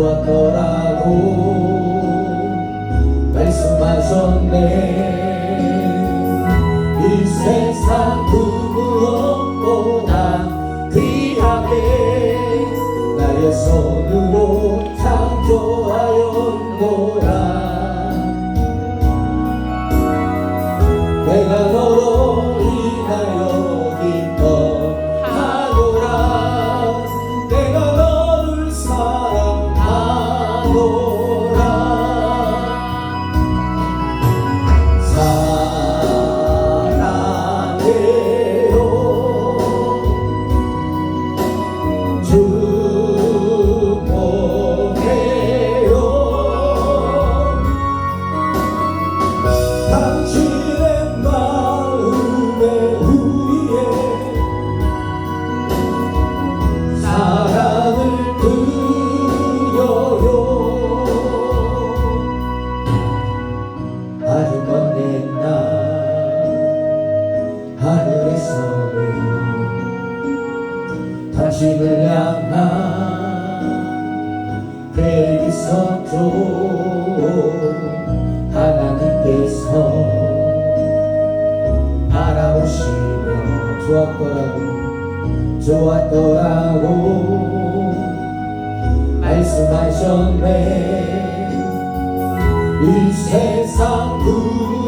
좋았더라고 말씀하셨네. 이 세상 그 무엇보다 귀하게 나의 손으로 창조하였노라. 내가 너로 인하여 기뻐하노라. 내가 너를 사랑하노라. 사랑해요 축복해요. 당신의 마음에 우리의 사랑을 드려요. 아주 먼 옛날 하늘에서는 당신을 향한 계획이 있었죠. 하나님께서 바라보시며 좋았더라고 말씀하셨네. 이 세상 그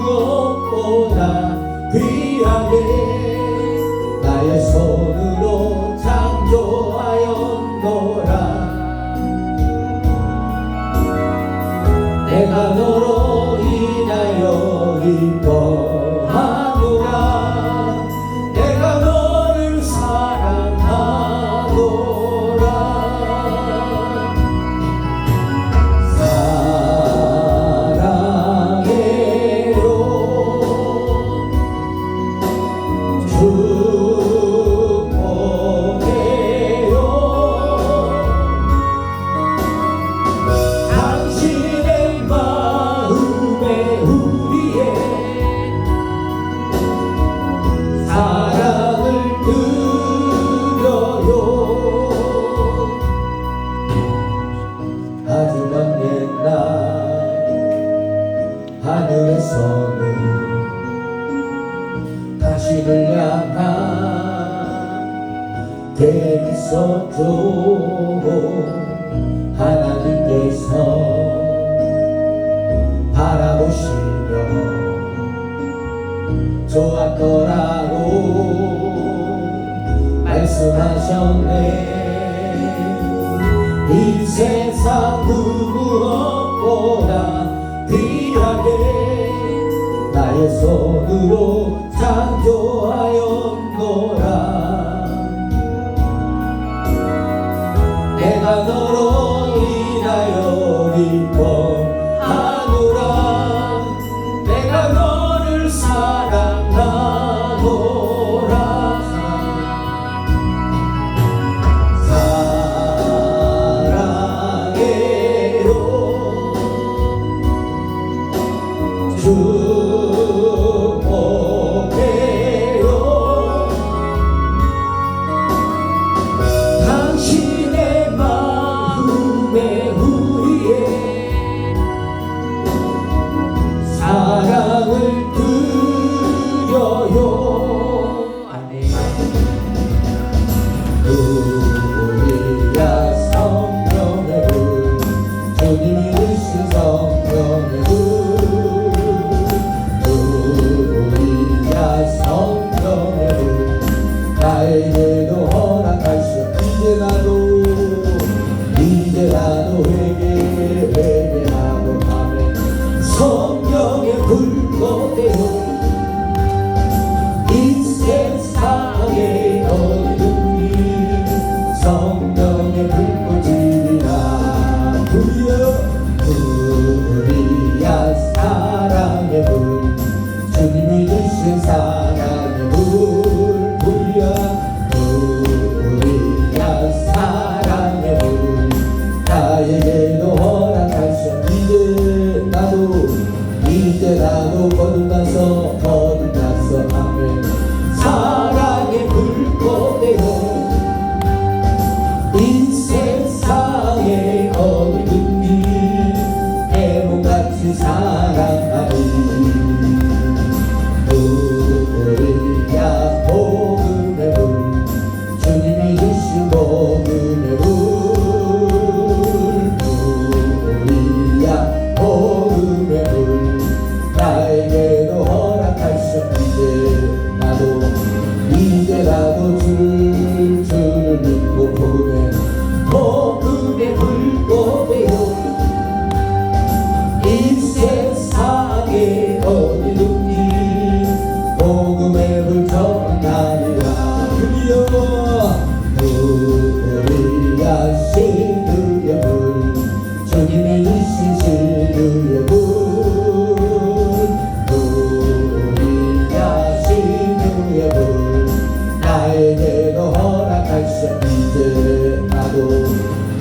무엇보다 귀하게 나의 손으로 창조하였노라. 내가 너로 인하여 기뻐하노라. 내가 너를 사랑하노라. 사랑해요 축복해요. 당신의 마음에 우리의 사랑을 드려요. 아주 먼 옛날 하늘에서는 당신을 향한 계획이 있었죠. 하나님께서 바라보시며 좋았더라고 말씀하셨네. 이 세상 그 무엇보다 귀하게 나의 손으로 창조하였노라. 내가 너로 인하여 기뻐하노라. 내가 너를 사랑하노라. 사랑해요 축복해요. 당신의 마음에 우리의 사랑을 드려요. 아멘. 우리야 성령의 불 주님이 주신 성령의 불 우리야 성령의 불 나에게도 허락하시오. 이제 나도 회개하고 아멘. 성령의 불꽃대요 이 세상에 어디든지 성령의 불꽃이라 불려. 우리야 사랑의 불 주님이 주신 사랑의 불 불려. 우리야 사랑의 불 나에게도 허락하셔. 이제 나도 거듭나서 아멘. 사랑의 불꽃대요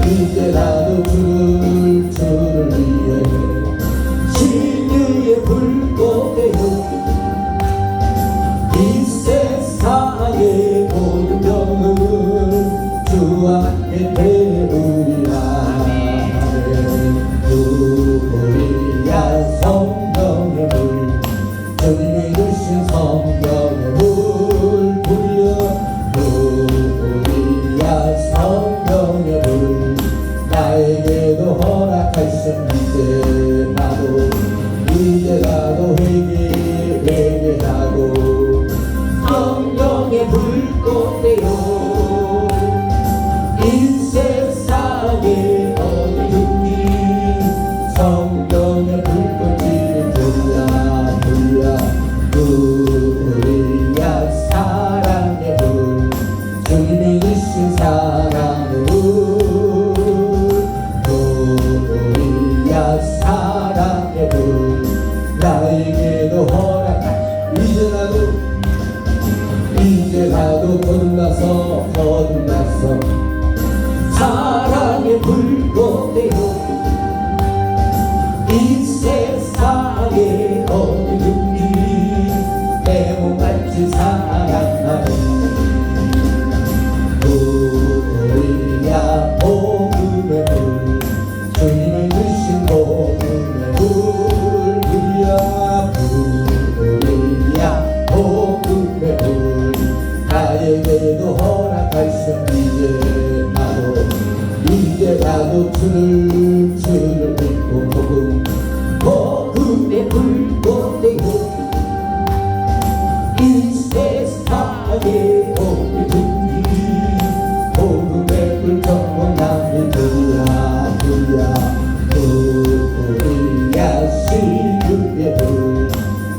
이제 나도 주를 위해 신유의 불꽃되어 이 세상의 모든 병을 주와 함께 배우리라. 누구야 성령의 물, 주님이 주신 성령의 물 부려. 누구야 성령의 물, 나에게도 허락하신 이제 나도 회개하고 성령의 불꽃 되어 이 세상에 어디든지 성령의 불꽃이 불야. 우리야 사랑의 불, 주님이 주신 사랑의 불. 우리야 사랑의 불, 나에게도 허락한. 이제 나도 거듭나서 사랑의 불꽃 되어 이 세상에 어디든지 내 몸같이 사랑하는 우리야 복음의 불, 주님이 주신 복음의 불 부려. 우리야 복음의 불, 나에게도 허락하신 이제 나도 주를 믿고 복음의 불꽃 되어 이 세상에 어디든지 복음의 불 전하는 부야. 우리야 신유의 불,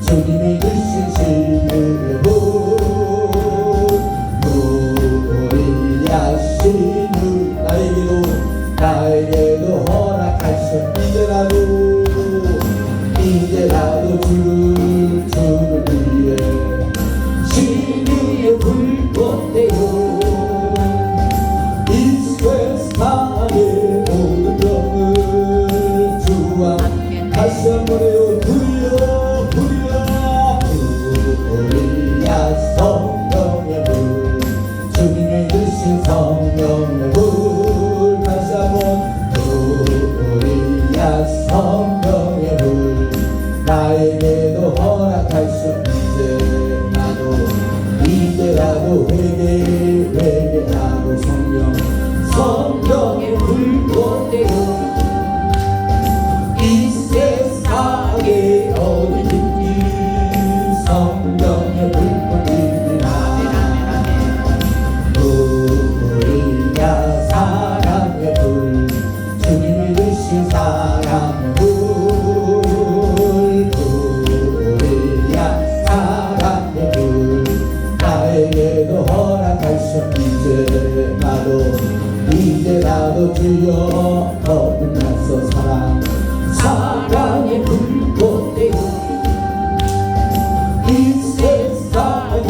주님이 주신 신유의 불. 우리야 신유, 나에게도 허락하신 이제 나도 주를 위해 신유의 불꽃 되어 이 세상의 모든 병을 주와 다시 한번 해요. 우리야 성령의 불, 주님이 주신 성령의 불. 다시 한번 우리야 성령의 불, 나에게도 허락하신 이제 나도 회개하고 성령의 불꽃 되어 이 세상에 어디든지 성령의 불꽃이 나리라. 우리야 사랑의 불, 주님이 주신 사랑의 불. 우리야 사랑의 불, 나에게도 허락하신 이제 나도 주여 거듭나서 사랑의 불꽃 되어 이 세상에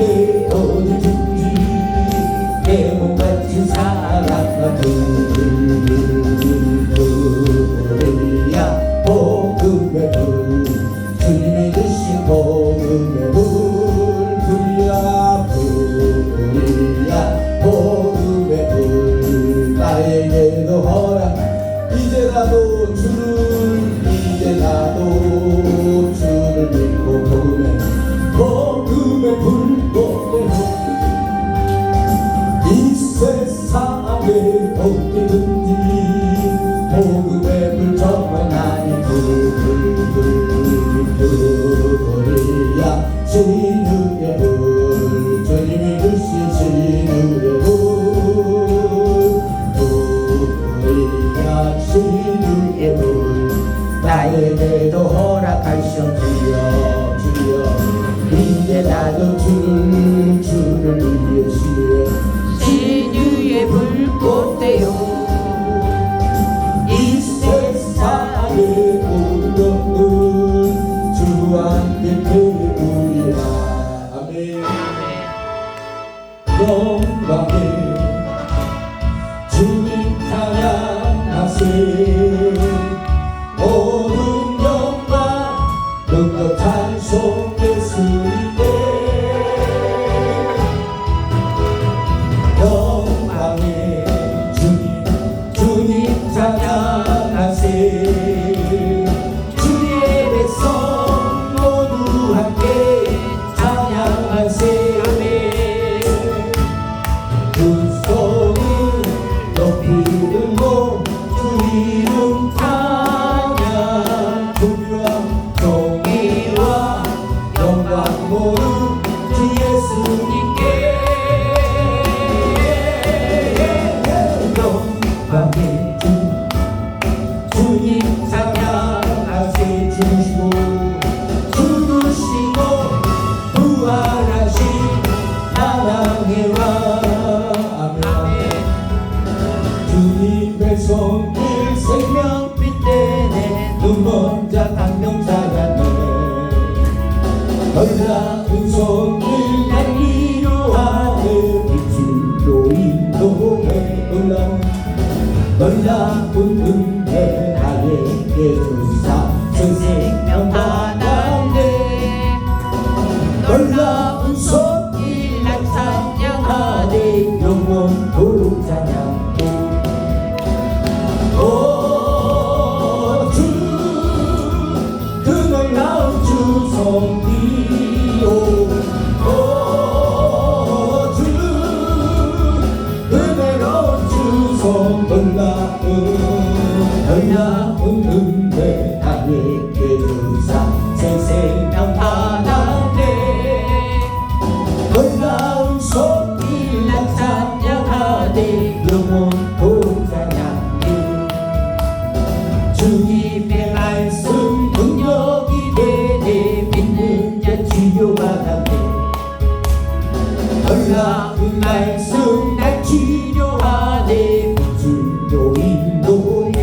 어디든지 내 몸같이 사랑하는 우리야 복음의 불, 주님이 주신 복음의 불 부려. 우리야 복음의 불, 나에게도 허락. 이제 나도 주를 믿고 복음의 불꽃 되어 이 세상에 어디든지 복음의 불 전하니 우리야 신유의 불, 주님이 주신 신유의 불. 우리야 신유의 불, 나에게도 허락하신 주여. 이제 나도 주를 위해 신유의 불꽃 되어 인도에 놀라운 은혜 나에게 주사 생명 받았네 놀라운 손길 난 찬양하네 영원토록 찬양해 오주 그 놀라운 주 손길 오주 은혜로운 주 손 놀라운 은혜 나에게 주사 생명 받았네 놀라운 손길 난 찬양하네 영원토록 찬양해 주님의 말씀 능력이 되네 믿는 자 치료받았네 놀라운 말씀 날 치료하네 주로 인도해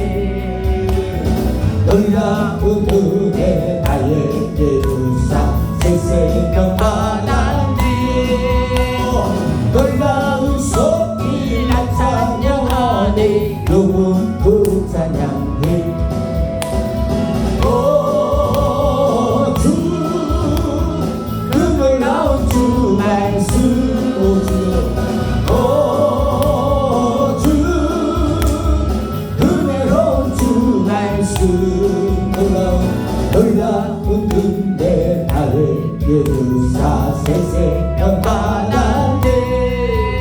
놀라운 은혜 나에게 주사 생명 받았네 놀라운 손길 난 찬양하네 영원토록 찬양해 오주 그 놀라운 주 말씀 오주 은혜로운 주 말씀 놀라운 은혜 나에게 주사 생명 받았네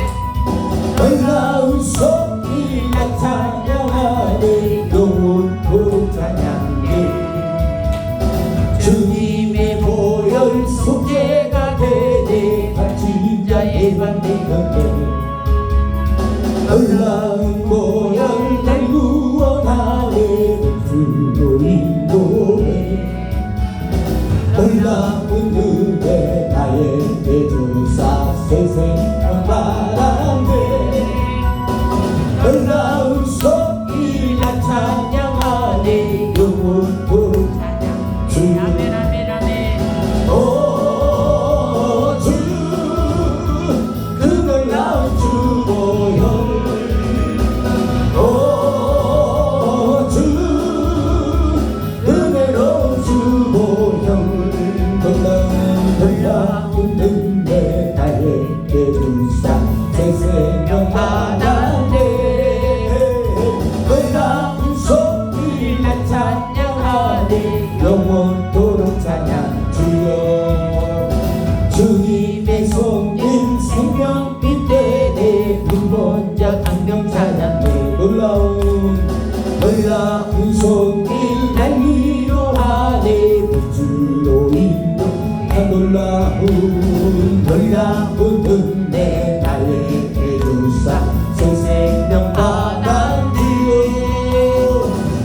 놀라운 손길 난 찬양하네 영원토록 찬양해 주님의 보혈 속죄가 되네 갇힌 자 예방되었네 놀라운 보혈 날 구원하네 주로 인도해 놀라운 은혜 나에게 주사 생명 받았네 놀라운 손길 난 찬양하네 영원토록 아멘 아멘 아멘 오주 그 놀라운 주 보혈 오주 은혜로운 주 보혈 놀라운 은혜 나에게 주사 생명 받았네 놀라운 손길 난 찬양하네 영원토록 찬양 주여 주님의 손길 생명빛 되네 불본자 강명 찬양해 놀라운 손길 날 위로하네 주로 인도해 놀라운 은혜 나에게 주사 생명 받았네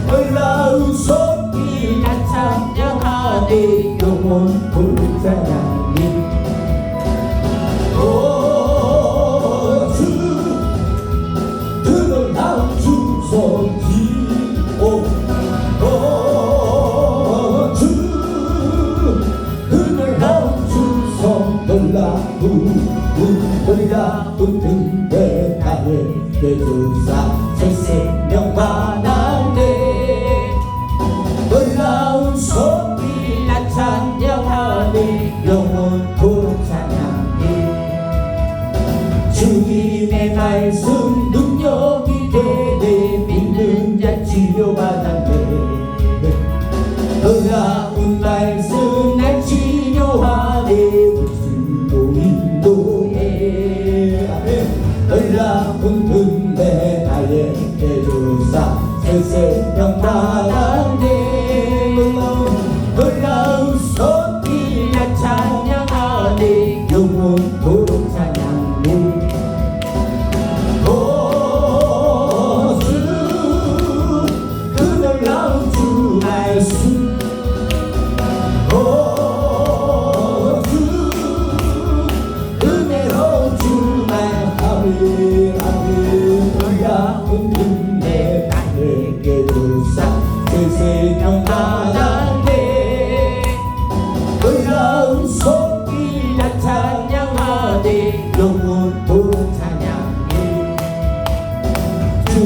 놀라운 손길 난 찬양하네 영원토록 찬양해 오주 그 놀라운 주 손길 오주 그 놀라운 주 손 놀라운 은혜 나에게 주사 생명 받았네 놀라운 손길 난 찬양하네 영원토록 찬양해 주님의 말씀 능력이 되네 믿는 자 치료받았네 놀라운 말씀 날 치료하네 주로 인도해 놀라운 은혜 나에게 주사 생명 받았네 놀라운 손길 난 찬양하네 영원토록 찬양해 오주 그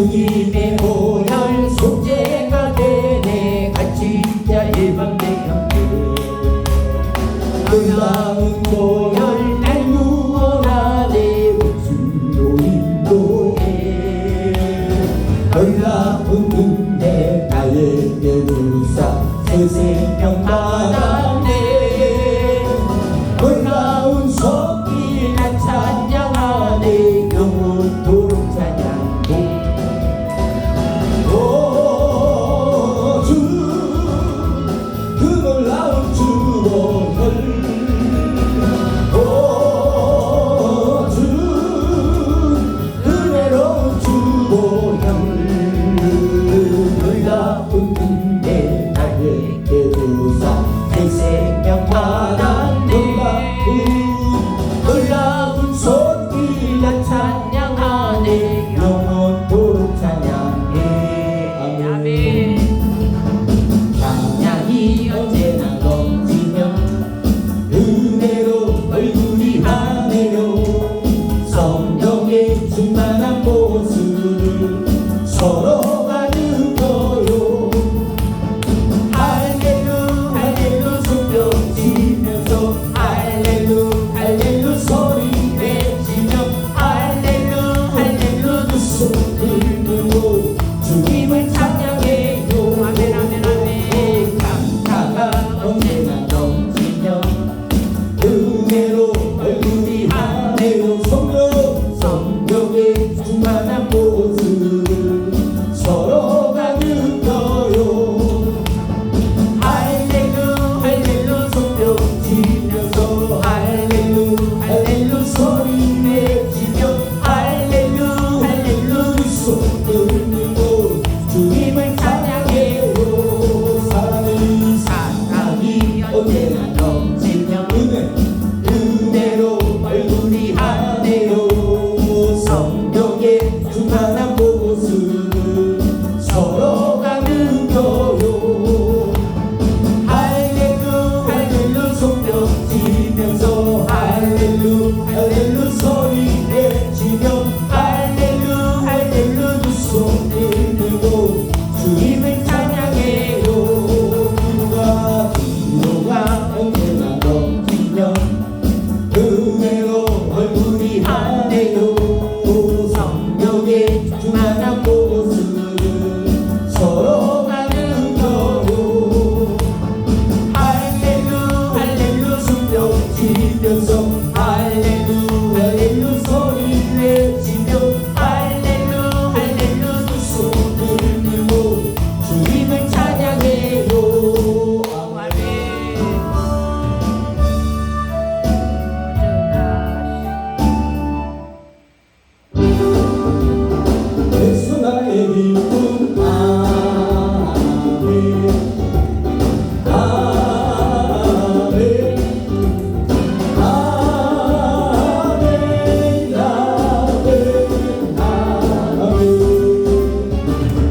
주님의 보혈 속죄가 되네 같이 자 일방대형께 놀라운 보혈 날 구원하네 우주로 인도해 놀라운 은혜 나에게 주사 새 생명 받았네 놀라운 속이 나 찬양하네 영원토록 찬양해 오주 그 놀라운 주보혈 오주 은혜로운 주보혈 놀라운 은혜 나에게 주사 새 생명 받았네 놀라운 손길 나 찬양하네 영원토록 찬양해 아멘 찬양이 언제나 넘치며 은혜로 얼굴이 하늘로 성령의 충만한 모습을 서로가 느껴요 할렐루 할렐루 손뼉 치면서 할렐루 할렐루 소리 외치며 할렐루 할렐루 두 손 들고 주님을 찬양해요 아멘 아멘 아멘 감사가 언제나 넘치며 은혜로 얼굴이 하늘로 성령의 충만한 모습을 서로가 느껴요 할렐루 할렐루 손뼉 치면서 할렐루 할렐루 소리 내치며 할렐루 할렐루 두 손 들고 주님을 찬양해요 사랑이 언제나 넘치며 은혜로 얼굴이 하네요 성령의 충만한 모습을 서로가 느껴요 할렐루 할렐루 손뼉 치면서 할렐루 할렐루 소리 내치며 할렐루 할렐루 두 손 들고 주님을 찬양해요 기도가 언제나 넘치며 은혜로 얼굴이 하네요 성령의 충만한 모습을 서로가 느껴요 할렐루 할렐루 손뼉 치면서 할렐루 할렐루 소리 내치며 할렐루 할렐루 두 손 들고 주님을 찬양해요 예수 나의 기쁨 아멘 아멘 아멘 아멘 아멘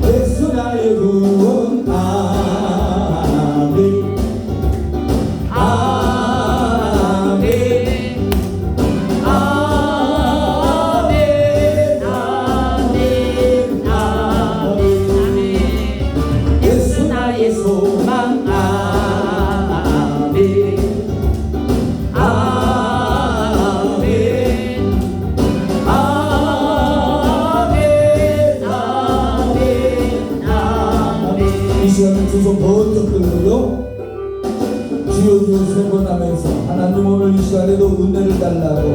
예수 나의 구원 아멘 아멘 예수 나의 소망 아멘 아멘 아멘 아멘 아멘 이 시간에 두 손 번쩍 들고요 주여 주여 세 번 하면서 하나님 오늘 이 시간에도 은혜를 달라고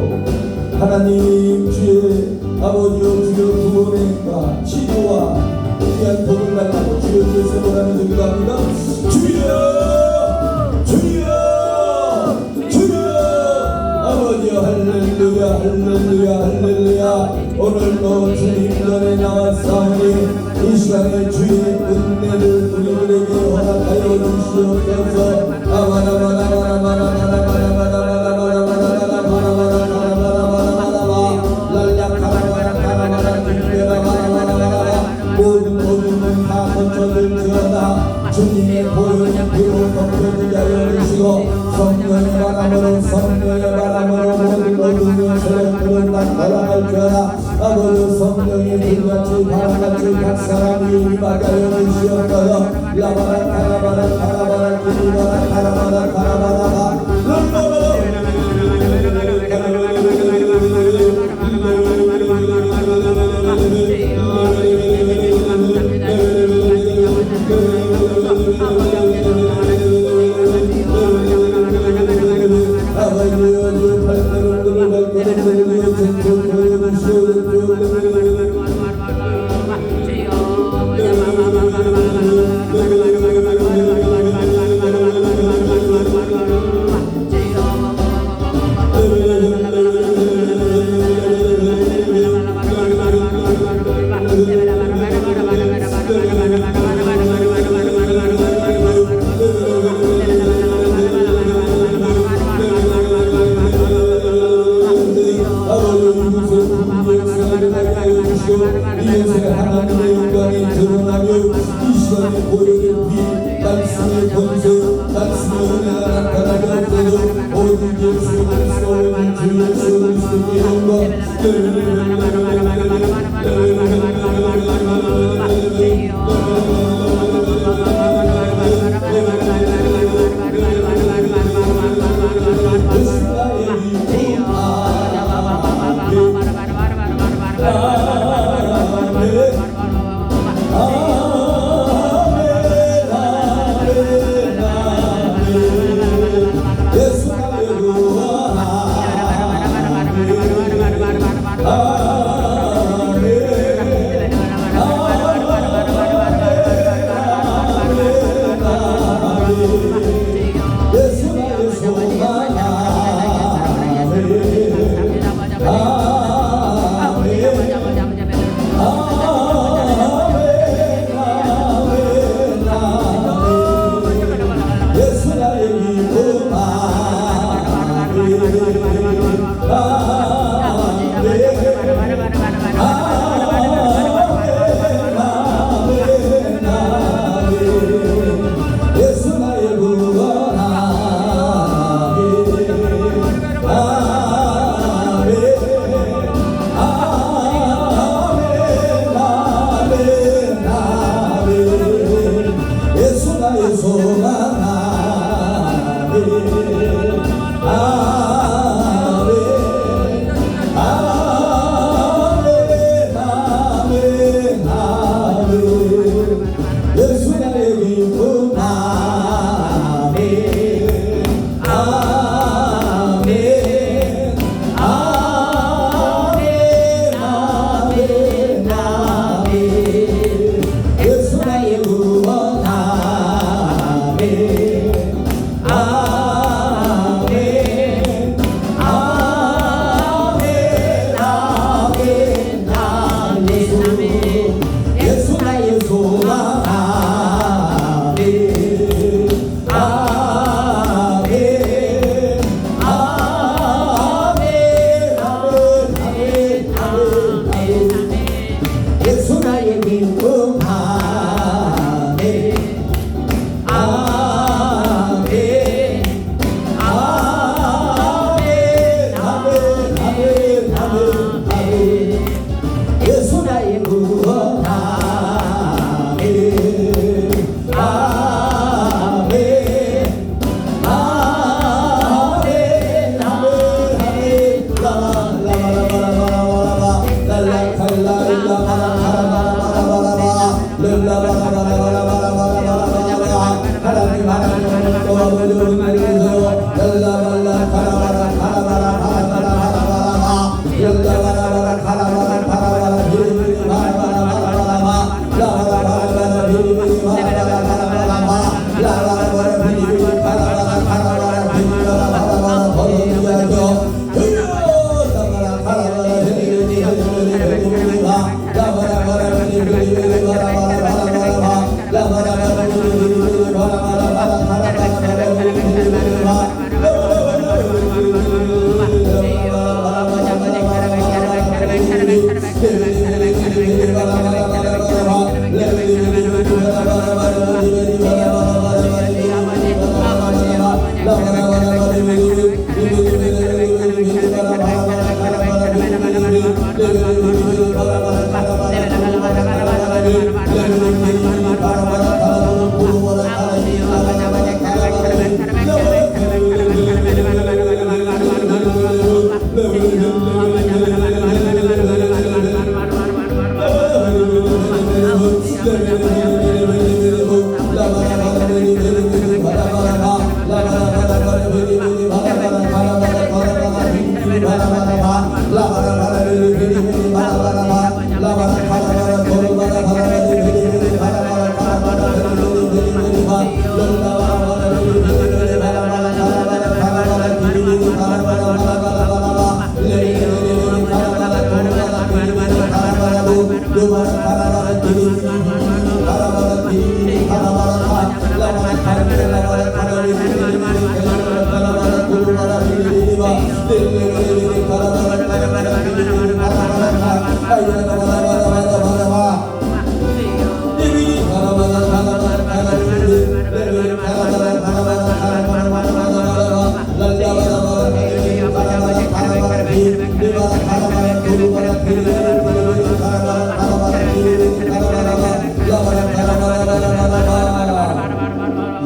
하나님 주의 아버지여 주여 구원과 치료와 귀한 복을 달라고 주여 주여 세 번 하면서 기도합니다 주여 주여 주여 아버지여 할렐루야 할렐루야 할렐루야 오늘도 주님 전에 나왔사오니 이 시간에 주의 은혜를 우리들에게 허락하여 주시옵소서 모든 다 거쳐들지어다 주님의 보혈 피로 덮여지게 하여 주시고 성령의 바람으로 모든 것을 그런 날 돌아갈지어다 아버지 성령의 불같이 바람같이 각 사람이 임하게 하여 주시옵소서. 라바라 카라바라 카라바라 기리바라 카라바라 카라바라바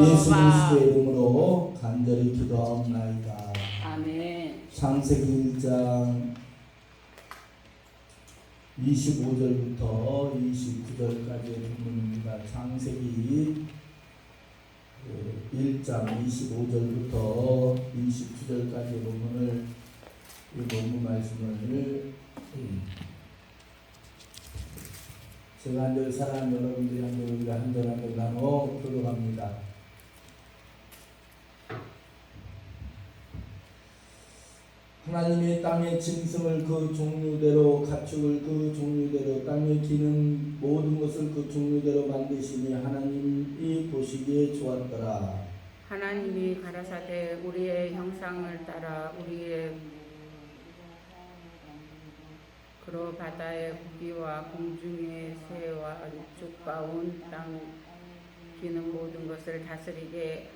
예수 그리스도의 이름으로 간절히 기도하옵나이다. 아멘. 창세기 1장 25절부터 29절까지의 본문입니다. 창세기 1장 25절부터 29절까지의 본문을 이 본문 말씀을 제가 한 절 사랑하는 여러분들이 한 절 우리가 한 절 한 절 나눠 교독합니다. 하나님의 땅의 짐승을 그 종류대로 가축을 그 종류대로 땅에 기는 모든 것을 그 종류대로 만드시니 하나님이 보시기에 좋았더라. 하나님이 가라사대 우리의 형상을 따라 우리의 그로 바다의 고기와 공중의 새와 육축과 온 땅 기는 모든 것을 다스리게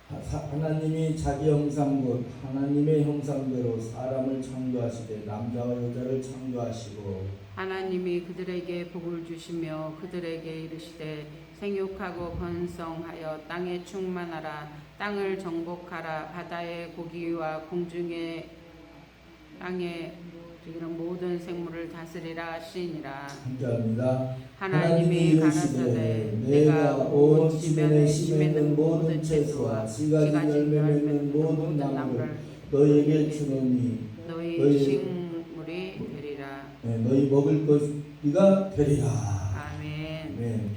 하나님이 자기 형상 곧 하나님의 형상대로 사람을 창조하시되 남자와 여자를 창조하시고 하나님이 그들에게 복을 주시며 그들에게 이르시되 생육하고 번성하여 땅에 충만하라 땅을 정복하라 바다의 고기와 공중의 땅에 이런 모든 생물을 다스리라 하시니라. 함께합니다. 하나님이 가라사대 내가 온 지면에 심는 모든 채소와 씨가진 열매 맺는 모든 나무를 너희에게 주노니 너희 식물이 되리라. 너희 먹을 것이가 되리라. 아멘. 네,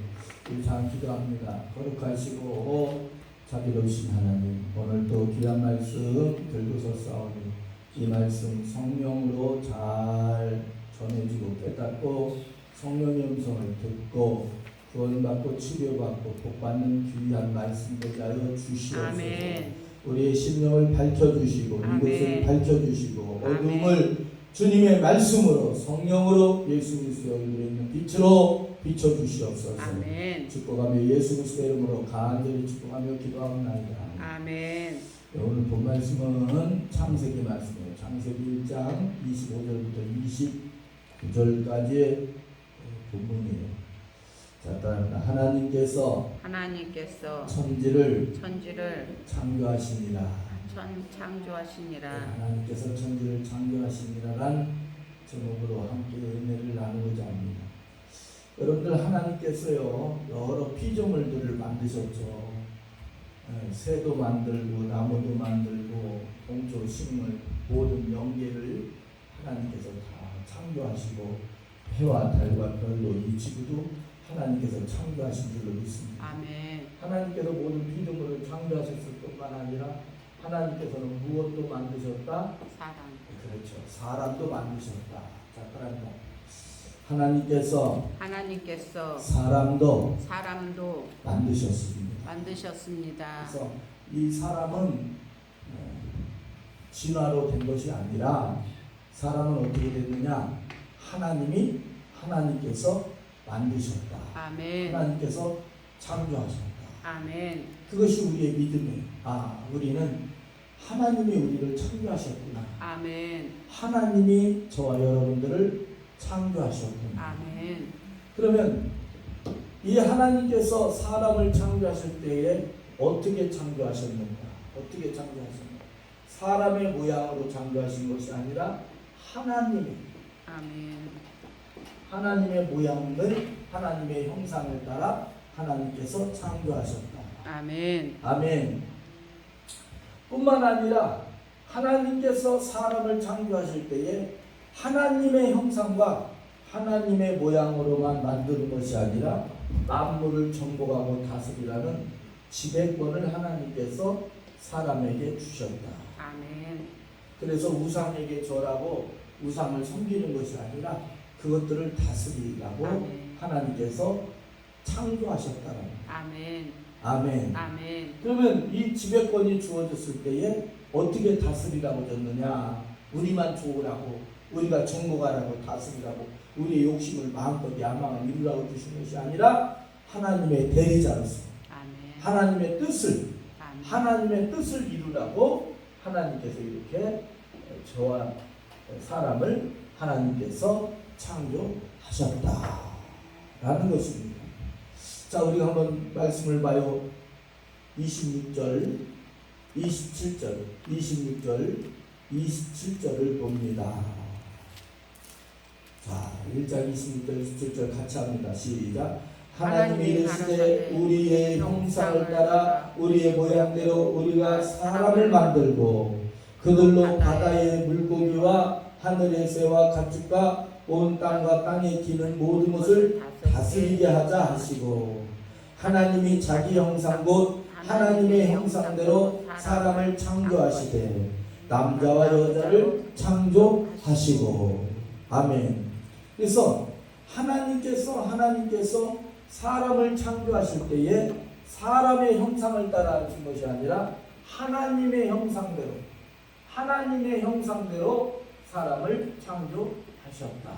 우리 잘 기도합니다. 거룩하시고 자비로우신 하나님, 오늘 또 귀한 말씀 들고서 싸우니 이 말씀 성령으로 잘 전해지고 깨닫고 성령의 음성을 듣고 구원받고 치료받고 복받는 귀한 말씀 되게 하여 주시옵소서. 아멘. 우리의 심령을 밝혀주시고 아멘. 이것을 밝혀주시고 아멘. 어둠을 주님의 말씀으로 성령으로 예수 그리스도의 얼굴에 있는 빛으로 비춰주시옵소서. 아멘. 축복하며 예수 그리스도의 이름으로 간절히 축복하며 기도하옵나이다. 아멘. 오늘 본 말씀은 창세기 말씀이에요. 창세기 1장 25절부터 29절까지의 본문이에요. 자, 따라합니다. 하나님께서 천지를 창조하시니라. 창조하시니라. 하나님께서 천지를 창조하시니라란 제목으로 함께 은혜를 나누고자 합니다. 여러분들, 하나님께서요 여러 피조물들을 만드셨죠. 새도 만들고 나무도 만들고 동조 식물 모든 영계를 하나님께서 다 창조하시고 해와 달과 별도 이 지구도 하나님께서 창조하신 줄로 믿습니다. 아멘. 하나님께서 모든 피조물을 창조하셨을 뿐만 아니라 하나님께서는 무엇도 만드셨다? 사랑. 그렇죠. 사람도 만드셨다. 자, 그러니까 하나님께서 사람도 만드셨습니다. 그래서 이 사람은 진화로 된 것이 아니라 사람은 어떻게 됐느냐? 하나님께서 만드셨다. 아멘. 하나님께서 창조하셨다. 아멘. 그것이 우리의 믿음이에요. 우리는 하나님이 우리를 창조하셨구나. 아멘. 하나님이 저와 여러분들을 창조하셨구나. 아멘. 그러면 이 하나님께서 사람을 창조하실 때에 어떻게 창조하셨는가? 어떻게 창조하셨는가? 사람의 모양으로 창조하신 것이 아니라 하나님의 모양을 하나님의 형상을 따라 하나님께서 창조하셨다. 아멘. 아멘. 뿐만 아니라 하나님께서 사람을 창조하실 때에 하나님의 형상과 하나님의 모양으로만 만드는 것이 아니라 만물을 정복하고 다스리라는 지배권을 하나님께서 사람에게 주셨다. 아멘. 그래서 우상에게 절하고 우상을 섬기는 것이 아니라 그것들을 다스리라고 아멘. 하나님께서 창조하셨다는 거예요. 아멘. 아멘. 아멘. 그러면 이 지배권이 주어졌을 때에 어떻게 다스리라고 줬느냐? 우리만 좋으라고, 우리가 정복하라고, 다스리라고, 우리의 욕심을 마음껏 야망을 이루라고 주신 것이 아니라 하나님의 대리자로서 아멘. 하나님의 뜻을 아멘. 하나님의 뜻을 이루라고 하나님께서 이렇게 저와 사람을 하나님께서 창조하셨다라는 것입니다. 자, 우리가 한번 말씀을 봐요. 26절, 27절, 26절, 27절을 봅니다. 자, 1장 26절, 27절 같이 합니다. 시작. 하나님이 이르시되 우리의 형상을 따라 우리의 모양대로 우리가 사람을 만들고 그들로 바다의 물고기와 하늘의 새와 가축과 온 땅과 땅에 기는 모든 것을 다스리게 하자 하시고 하나님이 자기 형상 곧 하나님의 형상대로 사람을 창조하시되 남자와 여자를 창조하시고 아멘. 그래서 하나님께서 사람을 창조하실 때에 사람의 형상을 따라 하신 것이 아니라 하나님의 형상대로 사람을 창조하셨다.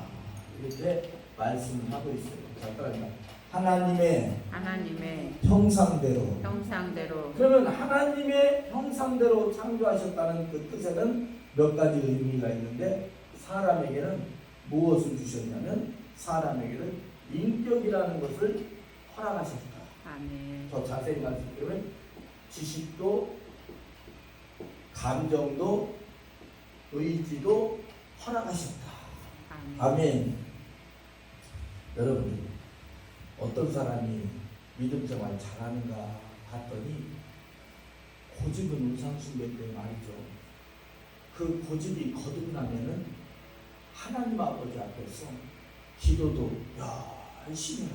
이렇게 말씀을 하고 있어요. 잠깐만요. 하나님의 형상대로. 그러면 하나님의 형상대로 창조하셨다는 그 뜻에는 몇 가지 의미가 있는데 사람에게는 무엇을 주셨냐면 사람에게는 인격이라는 것을 허락하셨다. 아멘. 더 자세히 말씀드리면 지식도 감정도 의지도 허락하셨다. 아멘. 여러분 어떤 사람이 믿음 생활 잘하는가 봤더니 고집은 우상숭배 때 말이죠. 그 고집이 거듭나면은 하나님 아버지 앞에서 기도도 열심히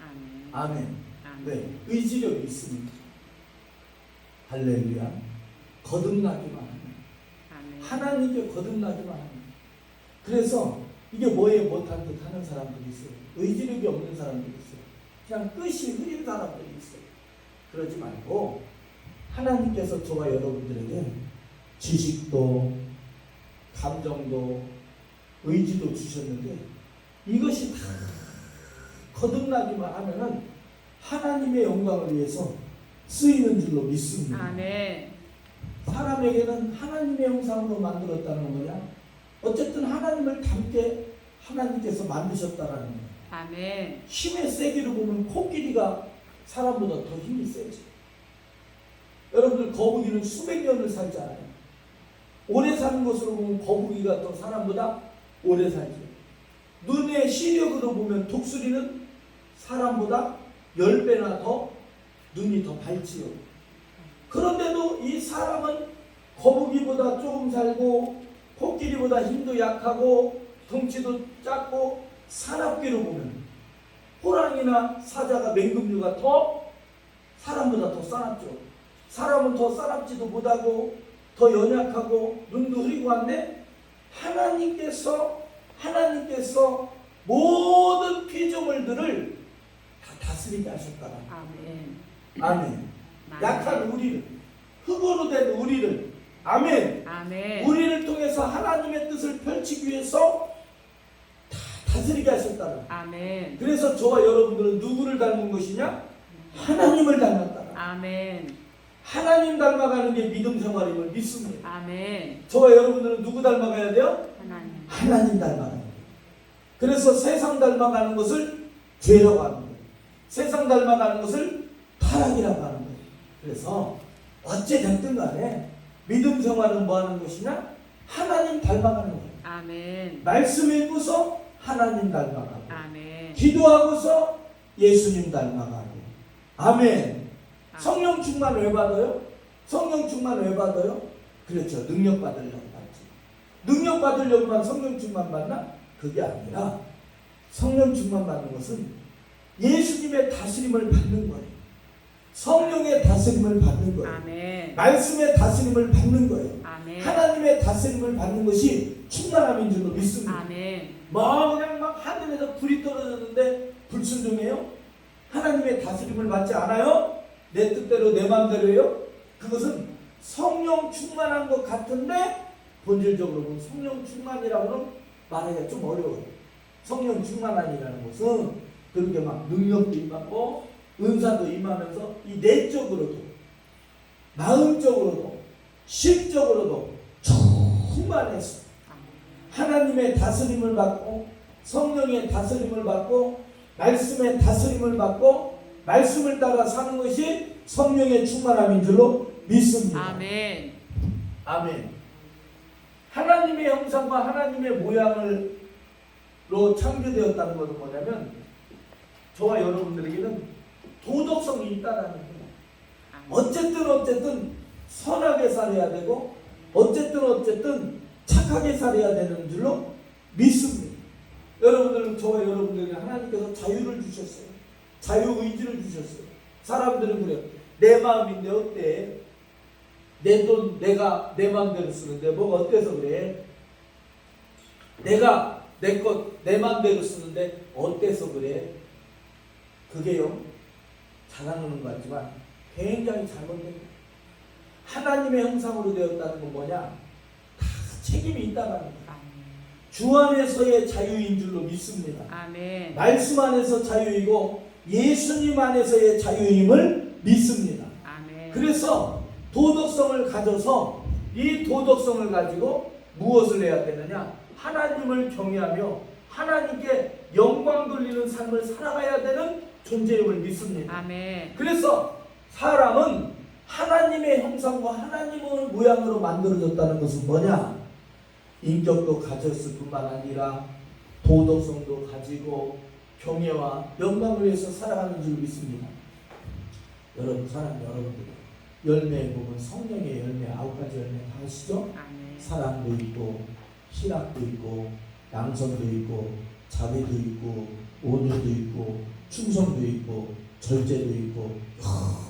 합니다. 아멘. 네, 의지력이 있습니다. 할렐루야. 거듭나기만 합니다. 하나님께 거듭나기만 합니다. 그래서 이게 뭐에 못한 듯 하는 사람들이 있어요. 의지력이 없는 사람들이 있어요. 그냥 끝이 흐린 사람들이 있어요. 그러지 말고 하나님께서 저와 여러분들에게 지식도 감정도 의지도 주셨는데 이것이 다 거듭나기만 하면은 하나님의 영광을 위해서 쓰이는 줄로 믿습니다. 아멘. 사람에게는 하나님의 형상으로 만들었다는 거냐? 어쨌든 하나님을 닮게 하나님께서 만드셨다라는 거예요. 아멘. 힘의 세기를 보면 코끼리가 사람보다 더 힘이 세지. 여러분들 거북이는 수백 년을 살잖아요. 오래 사는 것으로 보면 거북이가 더 사람보다 오래 살죠. 눈의 시력으로 보면 독수리는 사람보다 10배나 더 눈이 더 밝지요. 그런데도 이 사람은 거북이보다 조금 살고 코끼리보다 힘도 약하고 덩치도 작고 사납기로 보면 호랑이나 사자가 맹금류가 더 사람보다 더 싸납죠. 사람은 더 싸납지도 못하고 더 연약하고 눈도 흐리고 한데 하나님께서 모든 피조물들을 다 다스리게 하셨다. 아멘. 아멘. 약한 우리를, 흙으로 된 우리를, 아멘. 아멘. 우리를 통해서 하나님의 뜻을 펼치기 위해서 다 다스리게 하셨다. 아멘. 그래서 저와 여러분들은 누구를 닮은 것이냐? 하나님을 닮았다. 아멘. 하나님 닮아가는 게 믿음 생활임을 믿습니다. 아멘. 저와 여러분들은 누구 닮아가야 돼요? 하나님. 하나님 닮아가야 돼요. 그래서 세상 닮아가는 것을 죄라고 하는 거예요. 세상 닮아가는 것을 타락이라고 하는 거예요. 그래서 어찌 됐든 간에 믿음 생활은 뭐 하는 것이냐? 하나님 닮아가는 거예요. 아멘. 말씀 읽고서 하나님 닮아가고, 아멘. 기도하고서 예수님 닮아가고. 아멘. 아. 성령 충만 왜 받아요? 성령 충만 왜 받아요? 그렇죠. 능력 받으려고 받지. 능력 받으려고만 성령 충만 받나? 그게 아니라 성령 충만 받는 것은 예수님의 다스림을 받는 거예요. 성령의 다스림을 받는 거예요. 아멘. 말씀의 다스림을 받는 거예요. 아멘. 하나님의 다스림을 받는 것이 충만함인 줄로 믿습니다. 아멘. 그냥 막 하늘에서 불이 떨어졌는데 불순종해요? 하나님의 다스림을 받지 않아요? 내 뜻대로 내 마음대로예요? 그것은 성령 충만한 것 같은데 본질적으로는 성령 충만이라고는 말하기가 좀 어려워요. 성령 충만함이라는 것은 그렇게 막 능력도 임하고 은사도 임하면서 이 내적으로도 마음적으로도 실적으로도 충만해서 하나님의 다스림을 받고 성령의 다스림을 받고 말씀의 다스림을 받고 말씀을 따라 사는 것이 성령의 충만함인 줄로 믿습니다. 아멘. 아멘. 하나님의 형상과 하나님의 모양으로 창조되었다는 것은 뭐냐면 저와 여러분들에게는 도덕성이 있다는 거예요. 어쨌든 선하게 살아야 되고 어쨌든 착하게 살아야 되는 줄로 믿습니다. 여러분들은 저와 여러분들에게 하나님께서 자유를 주셨어요. 자유의지를 주셨어요. 사람들은 그래요. 내 마음인데 어때? 내 돈 내가 내 마음대로 쓰는데 뭐가 어때서 그래? 내가 내 것 내 마음대로 쓰는데 어때서 그래? 그게요. 자랑하는 것 같지만 굉장히 잘못된 거예요. 하나님의 형상으로 되었다는 건 뭐냐? 다 책임이 있다는 거예요. 주 안에서의 자유인 줄로 믿습니다. 아멘. 말씀 안에서 자유이고 예수님 안에서의 자유임을 믿습니다. 아멘. 그래서 도덕성을 가져서 이 도덕성을 가지고 무엇을 해야 되느냐? 하나님을 경외하며 하나님께 영광 돌리는 삶을 살아가야 되는 존재임을 믿습니다. 아멘. 그래서 사람은 하나님의 형상과 하나님의 모양으로 만들어졌다는 것은 뭐냐? 인격도 가졌을 뿐만 아니라 도덕성도 가지고 경외와 영광을 위해서 살아가는 줄 믿습니다. 여러분, 사랑하는 여러분들, 열매에 보면 성령의 열매 9가지 열매 다 아시죠? 아멘. 사랑도 있고 희락도 있고 양선도 있고 자비도 있고 온유도 있고 충성도 있고 절제도 있고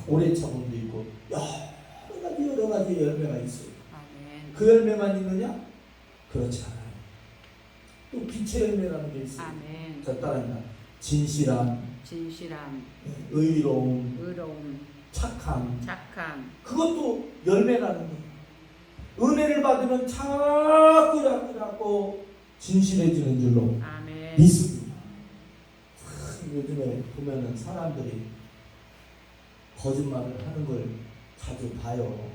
오래 참음도 있고 여러 가지 열매가 있어요. 아멘. 그 열매만 있느냐? 그렇지 않아요. 또 빛의 열매라는 게 있어요. 아멘. 자, 따라합니다. 진실함, 의로움, 착함, 그것도 열매라는 거예요. 은혜를 받으면 자꾸 진실해지는 줄로 아멘. 믿습니다. 요즘에 보면은 사람들이 거짓말을 하는 걸 자주 봐요.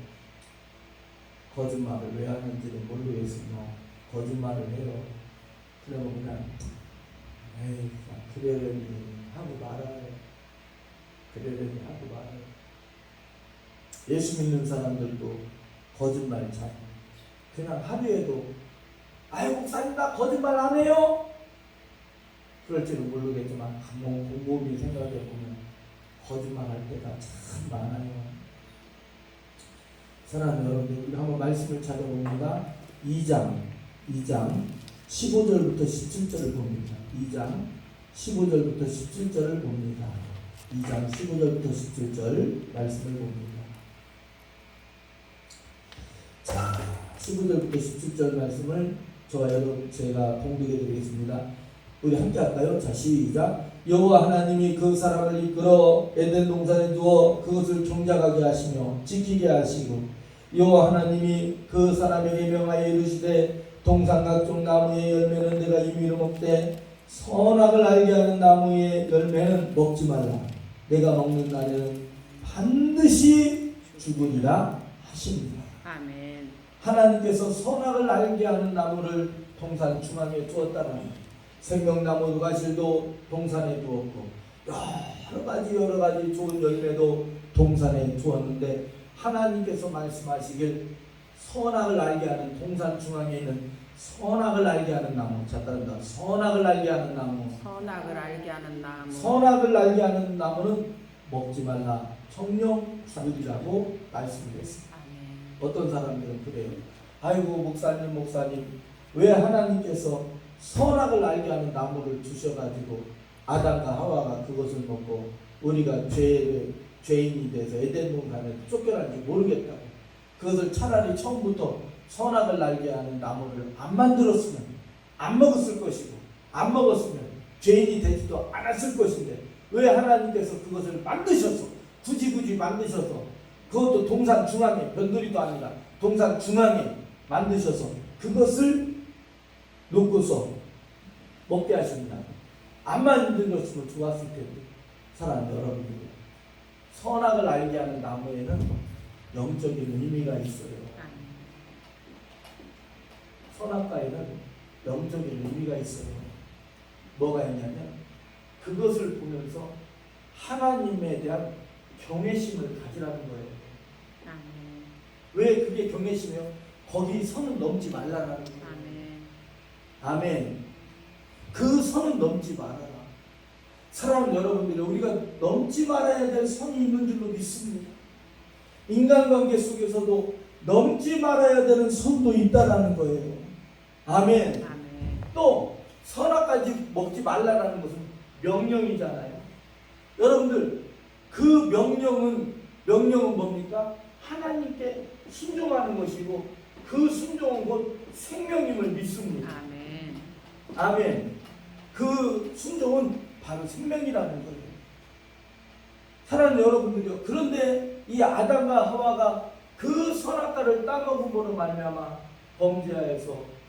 거짓말을 왜 하는지는 모르겠으나 거짓말을 해요. 그러면 그냥 에이 그러려니 하고 말아요. 그러려니 하고 말아요. 예수 믿는 사람들도 거짓말 잘 그냥 하루에도 아이고 목사님 나 거짓말 안 해요? 그럴지는 모르겠지만 한번 곰곰이 생각해 보면 거짓말할 때가 참 많아요. 사랑하는 여러분들, 우리 한번 말씀을 찾아봅니다. 2장 15절부터 17절을 봅니다. 2장 15절부터 17절을 봅니다. 2장 15절부터 17절 말씀을 봅니다. 자, 15절부터 17절 말씀을 저와 여러분 제가 봉독해 드리겠습니다. 우리 함께 할까요? 자, 시작. 여호와 하나님이 그 사람을 이끌어 에덴 동산에 두어 그것을 경작하게 하시며 지키게 하시고 여호와 하나님이 그 사람에게 명하여 이르시되 동산 각종 나무의 열매는 내가 임의로 먹되 선악을 알게 하는 나무의 열매는 먹지 말라. 내가 먹는 날에는 반드시 죽으리라 하십니다. 아멘. 하나님께서 선악을 알게 하는 나무를 동산 중앙에 두었다는 생명나무 가실도 동산에 두었고 여러 가지 좋은 열매도 동산에 두었는데 하나님께서 말씀하시길 선악을 알게 하는 동산 중앙에 있는 선악을 알게 하는 나무, 자 따른다. 선악을 알게 하는 나무. 선악을 알게 하는 나무. 선악을 알게 하는 나무는 먹지 말라. 정령 죽으리라고 말씀드렸습니다. 아멘. 어떤 사람들은 그래요. 아이고 목사님 왜 하나님께서 선악을 알게 하는 나무를 주셔가지고 아담과 하와가 그것을 먹고 우리가 죄인이 돼서 에덴 동산에 쫓겨난지 모르겠다고. 그것을 차라리 처음부터 선악을 알게 하는 나무를 안 만들었으면 안 먹었을 것이고 안 먹었으면 죄인이 되지도 않았을 것인데 왜 하나님께서 그것을 만드셔서 굳이 만드셔서 그것도 동산 중앙에 변두리도 아니라 동산 중앙에 만드셔서 그것을 놓고서 먹게 하십니다. 안 만들었으면 좋았을 텐데 사랑하는 여러분들 선악을 알게 하는 나무에는 영적인 의미가 있어요. 선악과에는 영적인 의미가 있어요. 뭐가 있냐면 그것을 보면서 하나님에 대한 경외심을 가지라는 거예요. 왜 그게 경외심이에요? 거기 선은 넘지 말라라는 거예요. 아멘. 그 선은 넘지 말아라. 사랑하는 여러분들이 우리가 넘지 말아야 될 선이 있는 줄로 믿습니다. 인간관계 속에서도 넘지 말아야 되는 선도 있다라는 거예요. 아멘. 또 선악까지 먹지 말라라는 것은 명령이잖아요. 여러분들 그 명령은 뭡니까? 하나님께 순종하는 것이고 그 순종은 곧 생명임을 믿습니다. 아멘. 그 순종은 바로 생명이라는 거예요. 사랑하는 여러분들이요. 그런데 이 아담과 하와가 그 선악과를 따먹음으로 말미암아 범죄하여서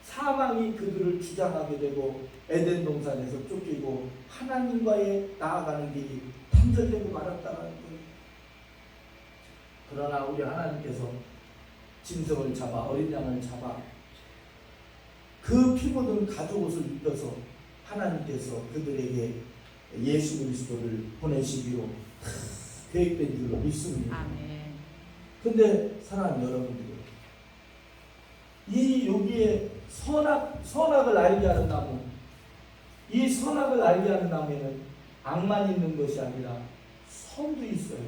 사망이 그들을 주장하게 되고 에덴 동산에서 쫓기고 하나님과의 나아가는 길이 단절되고 말았다는 거예요. 그러나 우리 하나님께서 짐승을 잡아 어린 양을 잡아 그 피 묻은 가죽옷을 입혀서 하나님께서 그들에게 예수 그리스도를 보내시기로 계획된 줄로 믿습니다. 근데 사랑하는 여러분들 이 여기에 선악을 알게 하는 나무, 이 선악을 알게 하는 나무에는 악만 있는 것이 아니라 선도 있어요.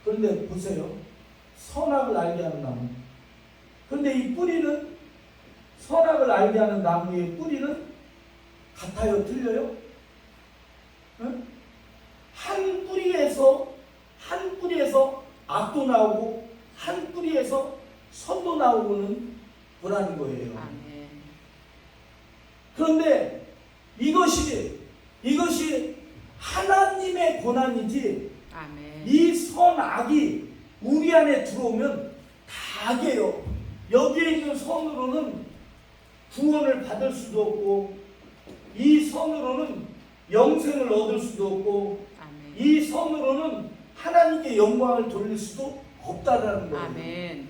그런데 보세요. 선악을 알게 하는 나무. 그런데 이 뿌리는 선악을 알게 하는 나무의 뿌리는 같아요? 틀려요? 응? 한 뿌리에서 악도 나오고 한 뿌리에서 선도 나오고는 보라는 거예요. 그런데 이것이 하나님의 고난이지 이 선악이 우리 안에 들어오면 다 악이에요. 여기에 있는 선으로는 구원을 받을 수도 없고 이 선으로는 영생을 얻을 수도 없고 이 선으로는 하나님께 영광을 돌릴 수도 없다라는 거예요.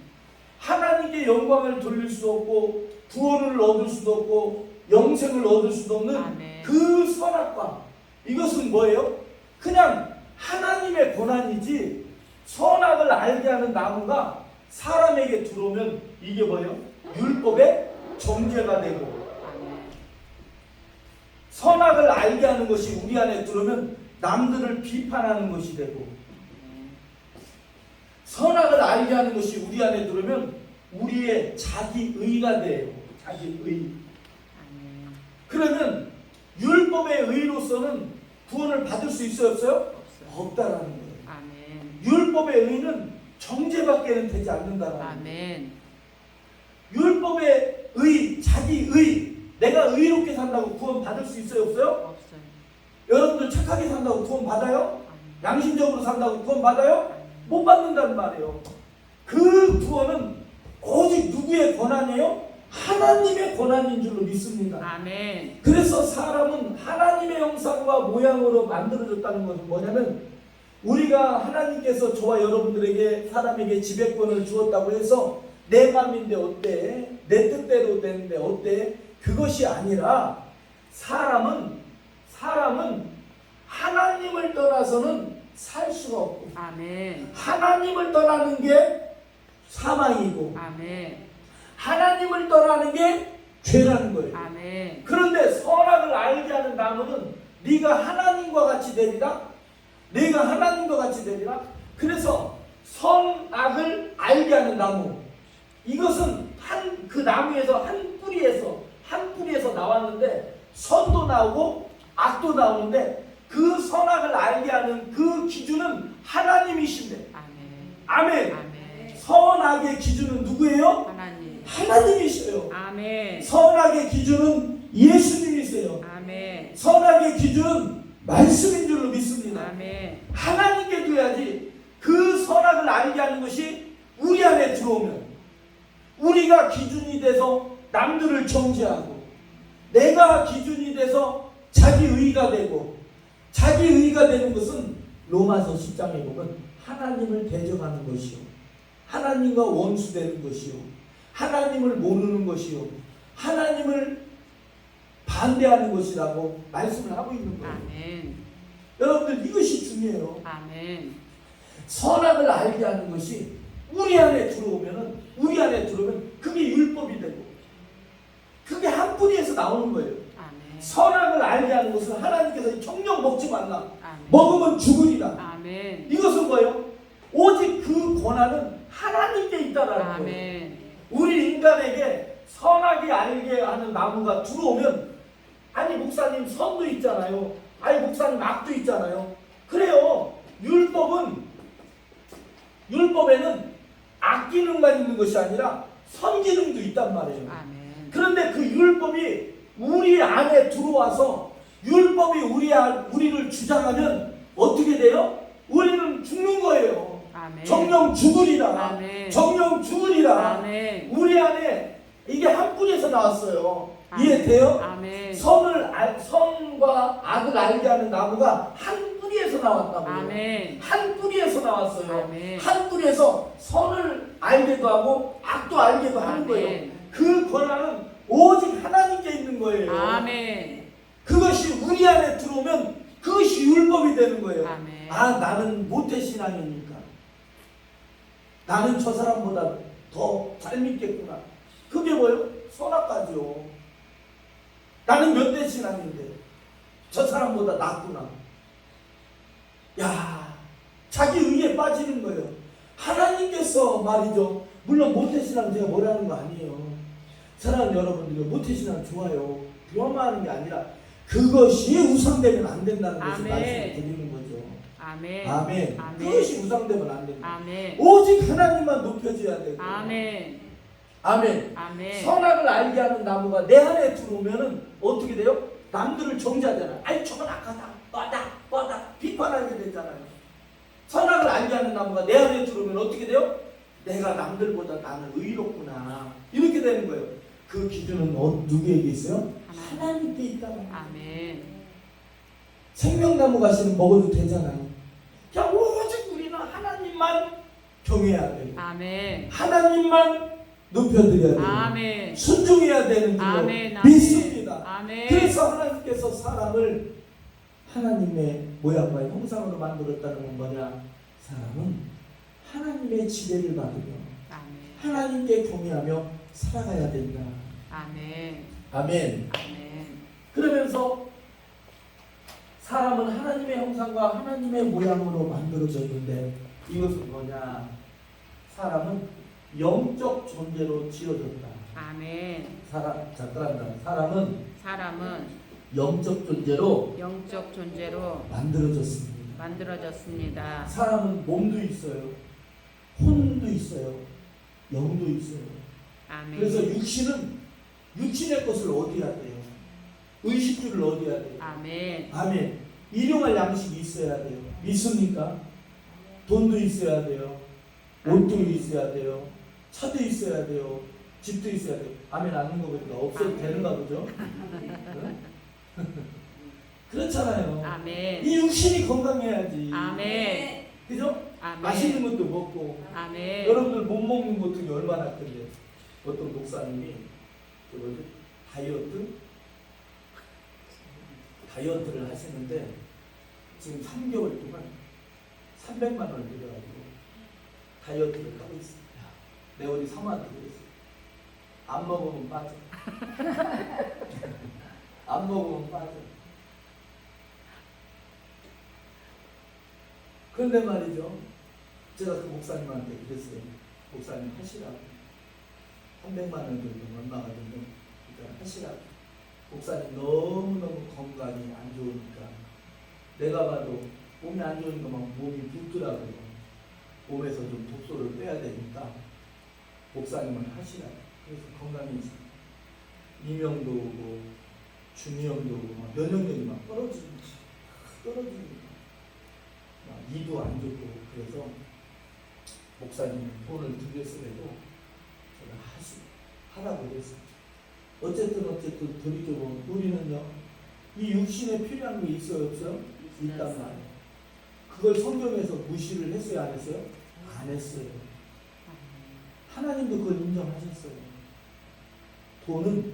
하나님께 영광을 돌릴 수 없고 구원을 얻을 수도 없고 영생을 얻을 수도 없는 그 선악과 이것은 뭐예요? 그냥 하나님의 고난이지 선악을 알게 하는 나무가 사람에게 들어오면 이게 뭐예요? 율법의 정죄가 되고 선악을 알게 하는 것이 우리 안에 들어오면 남들을 비판하는 것이 되고 선악을 알게 하는 것이 우리 안에 들어오면 우리의 자기의가 돼요. 자기의. 그러면 율법의 의로서는 구원을 받을 수 있어요? 없어요? 없다라는 거예요. 율법의 의는 정죄밖에는 되지 않는다라는 거예요. 율법의 의, 자기의, 내가 의롭게 산다고 구원 받을 수 있어요? 없어요? 여러분들 착하게 산다고 구원 받아요? 양심적으로 산다고 구원 받아요? 못 받는단 말이에요. 그 구원은 오직 누구의 권한이에요? 하나님의 권한인 줄로 믿습니다. 그래서 사람은 하나님의 형상과 모양으로 만들어졌다는 것은 뭐냐면 우리가 하나님께서 저와 여러분들에게 사람에게 지배권을 주었다고 해서 내 맘인데 어때? 내 뜻대로 되는데 어때? 그것이 아니라 사람은 하나님을 떠나서는 살 수가 없고, 아멘. 하나님을 떠나는 게 사망이고, 아멘. 하나님을 떠나는 게 죄라는 거예요. 아멘. 그런데 선악을 알게 하는 나무는 네가 하나님과 같이 되리라. 네가 하나님과 같이 되리라. 그래서 선악을 알게 하는 나무, 이것은 그 나무에서 한 뿌리에서 나왔는데 선도 나오고 악도 나오는데 그 선악을 알게 하는 그 기준은 하나님이신데. 아멘. 아멘. 아멘. 선악의 기준은 누구예요? 하나님. 하나님이셔요. 아멘. 선악의 기준은 예수님이세요. 아멘. 선악의 기준은 말씀인 줄로 믿습니다. 아멘. 하나님께 줘야지. 그 선악을 알게 하는 것이 우리 안에 들어오면 우리가 기준이 돼서 남들을 정죄하고, 내가 기준이 돼서 자기 의가 되고, 자기 의가 되는 것은 로마서 10장에 보면 하나님을 대적하는 것이요, 하나님과 원수되는 것이요, 하나님을 모르는 것이요, 하나님을 반대하는 것이라고 말씀을 하고 있는 거예요. 아멘. 여러분들, 이것이 중요해요. 아멘. 선악을 알게 하는 것이 우리 안에 들어오면 그게 율법이 되고, 그게 한 뿌리에서 나오는 거예요. 아멘. 선악을 알게 하는 것은 하나님께서 정령 먹지 말라. 아멘. 먹으면 죽으리라. 아멘. 이것은 뭐예요? 오직 그 권한은 하나님께 있다라는 거예요. 아멘. 우리 인간에게 선악이 알게 하는 나무가 들어오면, 아니 목사님 선도 있잖아요. 아니 목사님 악도 있잖아요. 그래요. 율법에는 악 기능만 있는 것이 아니라 선 기능도 있단 말이에요. 아멘. 그런데 그 율법이 우리 안에 들어와서 율법이 우리를 주장하면 어떻게 돼요? 우리는 죽는 거예요. 아멘. 정령 죽으리라. 아멘. 정령 죽으리라. 아멘. 우리 안에 이게 한 뿌리에서 나왔어요. 아멘. 이해돼요? 아멘. 선과 악을 알게 하는 나무가 한 뿌리에서 나왔다고요. 아멘. 한 뿌리에서 나왔어요. 아멘. 한 뿌리에서 선을 알게도 하고 악도 알게도 하는 거예요. 아멘. 그 권한은 오직 하나님께 있는 거예요. 아멘. 그것이 우리 안에 들어오면 그것이 율법이 되는 거예요. 아멘. 아, 나는 모태신앙이니까 나는 저 사람보다 더 잘 믿겠구나. 그게 뭐예요? 선악까지요. 나는 몇 대 신앙인데 저 사람보다 낫구나. 야, 자기 의에 빠지는 거예요. 하나님께서 말이죠. 물론 모태신앙 제가 뭐라는 거 아니에요. 사랑하는 여러분들, 모태신앙 좋아요. 부러워하는 게 아니라 그것이 우상되면 안 된다는 것을 아멘. 말씀을 드리는 거죠. 아멘. 아멘. 아멘. 그것이 우상되면 안 된다. 아멘. 오직 하나님만 높여줘야 되고. 아멘. 아멘. 아멘. 선악을 알게 하는 나무가 내 안에 들어오면은 어떻게 돼요? 남들을 정죄하잖아요. 아이 저건 악하다, 뻗다 비판하게 되잖아요. 선악을 알게 하는 나무가 내 안에 들어오면 어떻게 돼요? 내가 남들보다 나는 의롭구나, 이렇게 되는 거예요. 그 기준은 누구에게 있어요? 하나님께 있다. 아멘. 생명나무 가시는 먹어도 되잖아요. 그냥 오직 우리는 하나님만 경외해야 돼요. 아멘. 하나님만 높여드려야 돼요. 아멘. 순종해야 되는 줄로 아멘. 믿습니다. 아멘. 그래서 하나님께서 사람을 하나님의 모양과 형상으로 만들었다는 건 뭐냐? 사람은 하나님의 지배를 받으며 아멘. 하나님께 경외하며 살아가야 된다. 아멘. 아멘. 아멘. 그러면서 사람은 하나님의 형상과 하나님의 모양으로 만들어졌는데 이것은 뭐냐? 사람은 영적 존재로 지어졌다. 아멘. 사람은 영적 존재로 영적 존재로 만들어졌습니다. 만들어졌습니다. 사람은 몸도 있어요. 혼도 있어요. 영도 있어요. 아멘. 그래서 육신의 것을 얻어야 돼요. 의식주를 얻어야 돼요. 아멘. 아멘. 일용할 양식이 있어야 돼요. 믿습니까? 돈도 있어야 돼요. 옷도 있어야 돼요. 차도 있어야 돼요. 집도 있어야 돼요. 아멘. 아닌 거 보니까 없어도 되는가 보죠? 그렇잖아요. 아멘. 이 육신이 건강해야지. 아멘. 그죠? 아멘. 맛있는 것도 먹고 아멘. 여러분들 못 먹는 것들이 얼마나 큰데 어떤 목사님이 그 뭐지? 다이어트를 하시는데 지금 3개월 동안 300만 원을 들여가지고 다이어트를 하고 있습니다. 내 우리 사모한테 그랬어요. 안 먹으면 빠져. 안 먹으면 빠져. 그런데 말이죠. 제가 그 목사님한테 그랬어요. 목사님 하시라고. 300만 원 정도 얼마가 정도 일단 하시라고. 목사님 너무너무 건강이 안 좋으니까 내가 봐도 몸이 안 좋으니까 막 몸이 붓더라고요. 몸에서 좀 독소를 빼야 되니까 목사님은 하시라고. 그래서 건강이 이명도 오고 준이형도 오고 막 면역력이 막 떨어지고 막 이도 안 좋고 그래서 목사님 돈을 드렸으래도 제가 하라고 그랬어요. 어쨌든 드리죠. 우리는요 이 육신에 필요한 게 있어요 없어요? 있단 말이에요. 그걸 성경에서 무시를 했어요 안 했어요? 안 했어요. 하나님도 그걸 인정하셨어요. 돈은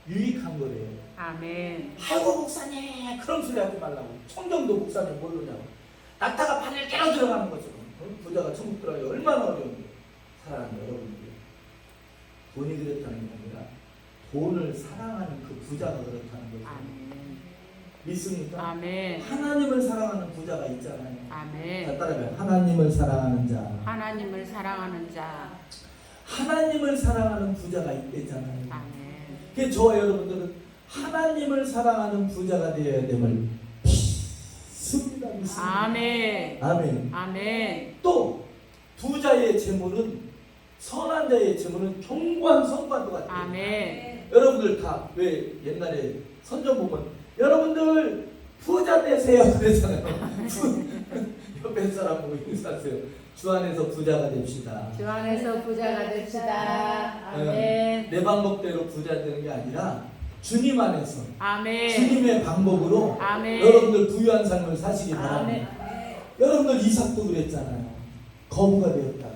유익한 거래요. 아멘. 아이고 목사님 그런 소리 하지 말라고. 성경도 목사님 모르냐고. 낙타가 바늘 깨러 들어가는 것처럼 부자가 천국 들어가기 얼마나 어려운데 사랑하는 여러분들 돈이 그렇다는 게 아니라 돈을 사랑하는 그 부자가 그렇다는 거죠. 아멘. 믿습니까? 아멘. 하나님을 사랑하는 부자가 있잖아요. 아멘. 자 따라해요. 하나님을 사랑하는 자. 하나님을 사랑하는 자. 하나님을 사랑하는 부자가 있대잖아요. 아멘. 그래서 저와 여러분들은 하나님을 사랑하는 부자가 되어야 됨을 믿습니다. 아멘. 아멘. 아멘. 또 부자의 재물은 선한 자의 재물은 경관 성과도 같아요. 아멘. 여러분들 다 왜 옛날에 선전 보면 여러분들 부자 되세요 그랬잖아요. 옆에 사람 보고 인사하세요. 주 안에서 부자가 됩시다. 주 안에서 부자가 됩시다. 아멘. 내 방법대로 부자 되는 게 아니라 주님 안에서 아멘. 주님의 방법으로 아멘. 여러분들 부유한 삶을 사시기 바랍니다. 여러분들 이삭도 그랬잖아요. 거부가 되었다.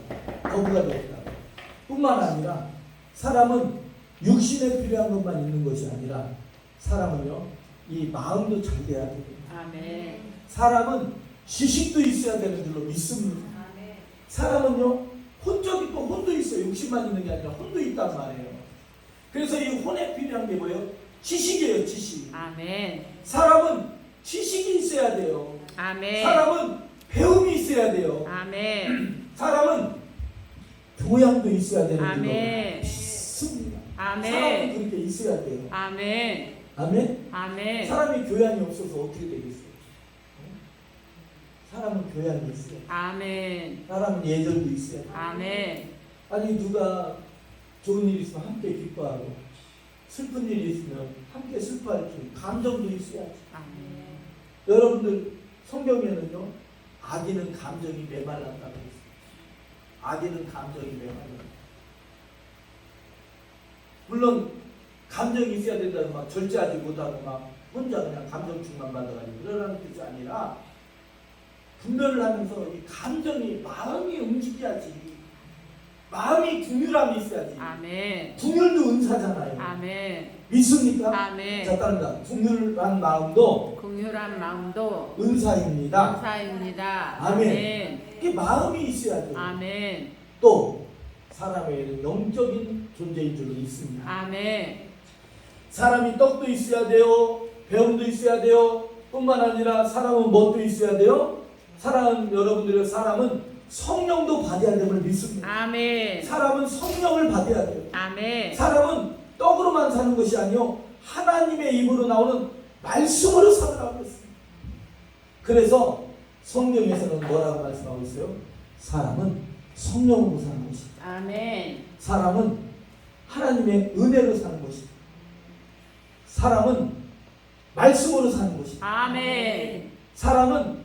뿐만 아니라 사람은 육신에 필요한 것만 있는 것이 아니라 사람은요 이 마음도 잘 돼야 됩니다. 아멘. 사람은 지식도 있어야 되는 줄로 믿습니다. 사람은요 혼적 있고 혼도 있어요. 육신만 있는 게 아니라 혼도 있단 말이에요. 그래서 이 혼에 필요한 게 뭐예요? 지식이에요. 지식. 아멘. 사람은 지식이 있어야 돼요. 아멘. 사람은 배움이 있어야 돼요. 아멘. 사람은 교양도 있어야 되는 줄로 아멘. 믿습니다. 아멘. 사람은 그렇게 있어야 돼요. 아멘. 아멘? 아멘. 사람이 교양이 없어서 어떻게 되겠어요? 사람은 교양이 있어요. 아멘. 사람은 예절도 있어요. 아멘. 아니 누가 좋은 일이 있으면 함께 기뻐하고 슬픈 일이 있으면 함께 슬퍼할 줄 감정도 있어야지. 아멘. 여러분들 성경에는요 악인은 감정이 메말랐다고 했어요. 악인은 감정이 메말랐다. 물론 감정이 있어야 된다고 막 절제하지 못하고 막 혼자 그냥 감정충만 받아가지고 그러라는 뜻이 아니라 분별을 하면서 이 감정이 마음이 움직여야지. 마음이 긍휼함이 있어야지. 아멘. 긍휼도 은사잖아요. 아멘. 믿습니까? 아멘. 자 따릅니다. 긍휼한 마음도 긍휼한 마음도 은사입니다. 감사입니다. 아멘. 이게 마음이 있어야죠. 아멘. 또 사람의 영적인 존재인 줄로 있습니다. 아멘. 사람이 떡도 있어야 돼요. 배움도 있어야 돼요. 뿐만 아니라 사람은 뭣도 있어야 돼요. 여러분들의 사람은 성령도 받아야 됨을 믿습니다. 아멘. 사람은 성령을 받아야 돼요. 아멘. 사람은 떡으로만 사는 것이 아니요 하나님의 입으로 나오는 말씀으로 살아가고 있습니다. 그래서 성경에서는 뭐라고 말씀하고 있어요? 사람은 성령으로 사는 것이다. 아멘. 사람은 하나님의 은혜로 사는 것이다. 사람은 말씀으로 사는 것이다. 아멘. 사람은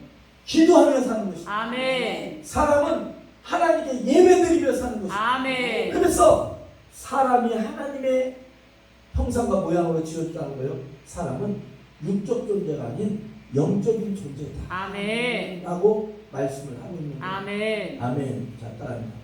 기도하며 사는 것이다. 아멘. 사람은 하나님께 예배드리며 사는 것이다. 아멘. 그래서 사람이 하나님의 형상과 모양으로 지어졌다는 거예요. 사람은 육적 존재가 아닌 영적인 존재다 아멘. 라고 말씀을 하고 있는 거예요. 아멘. 아멘. 자, 따라합니다.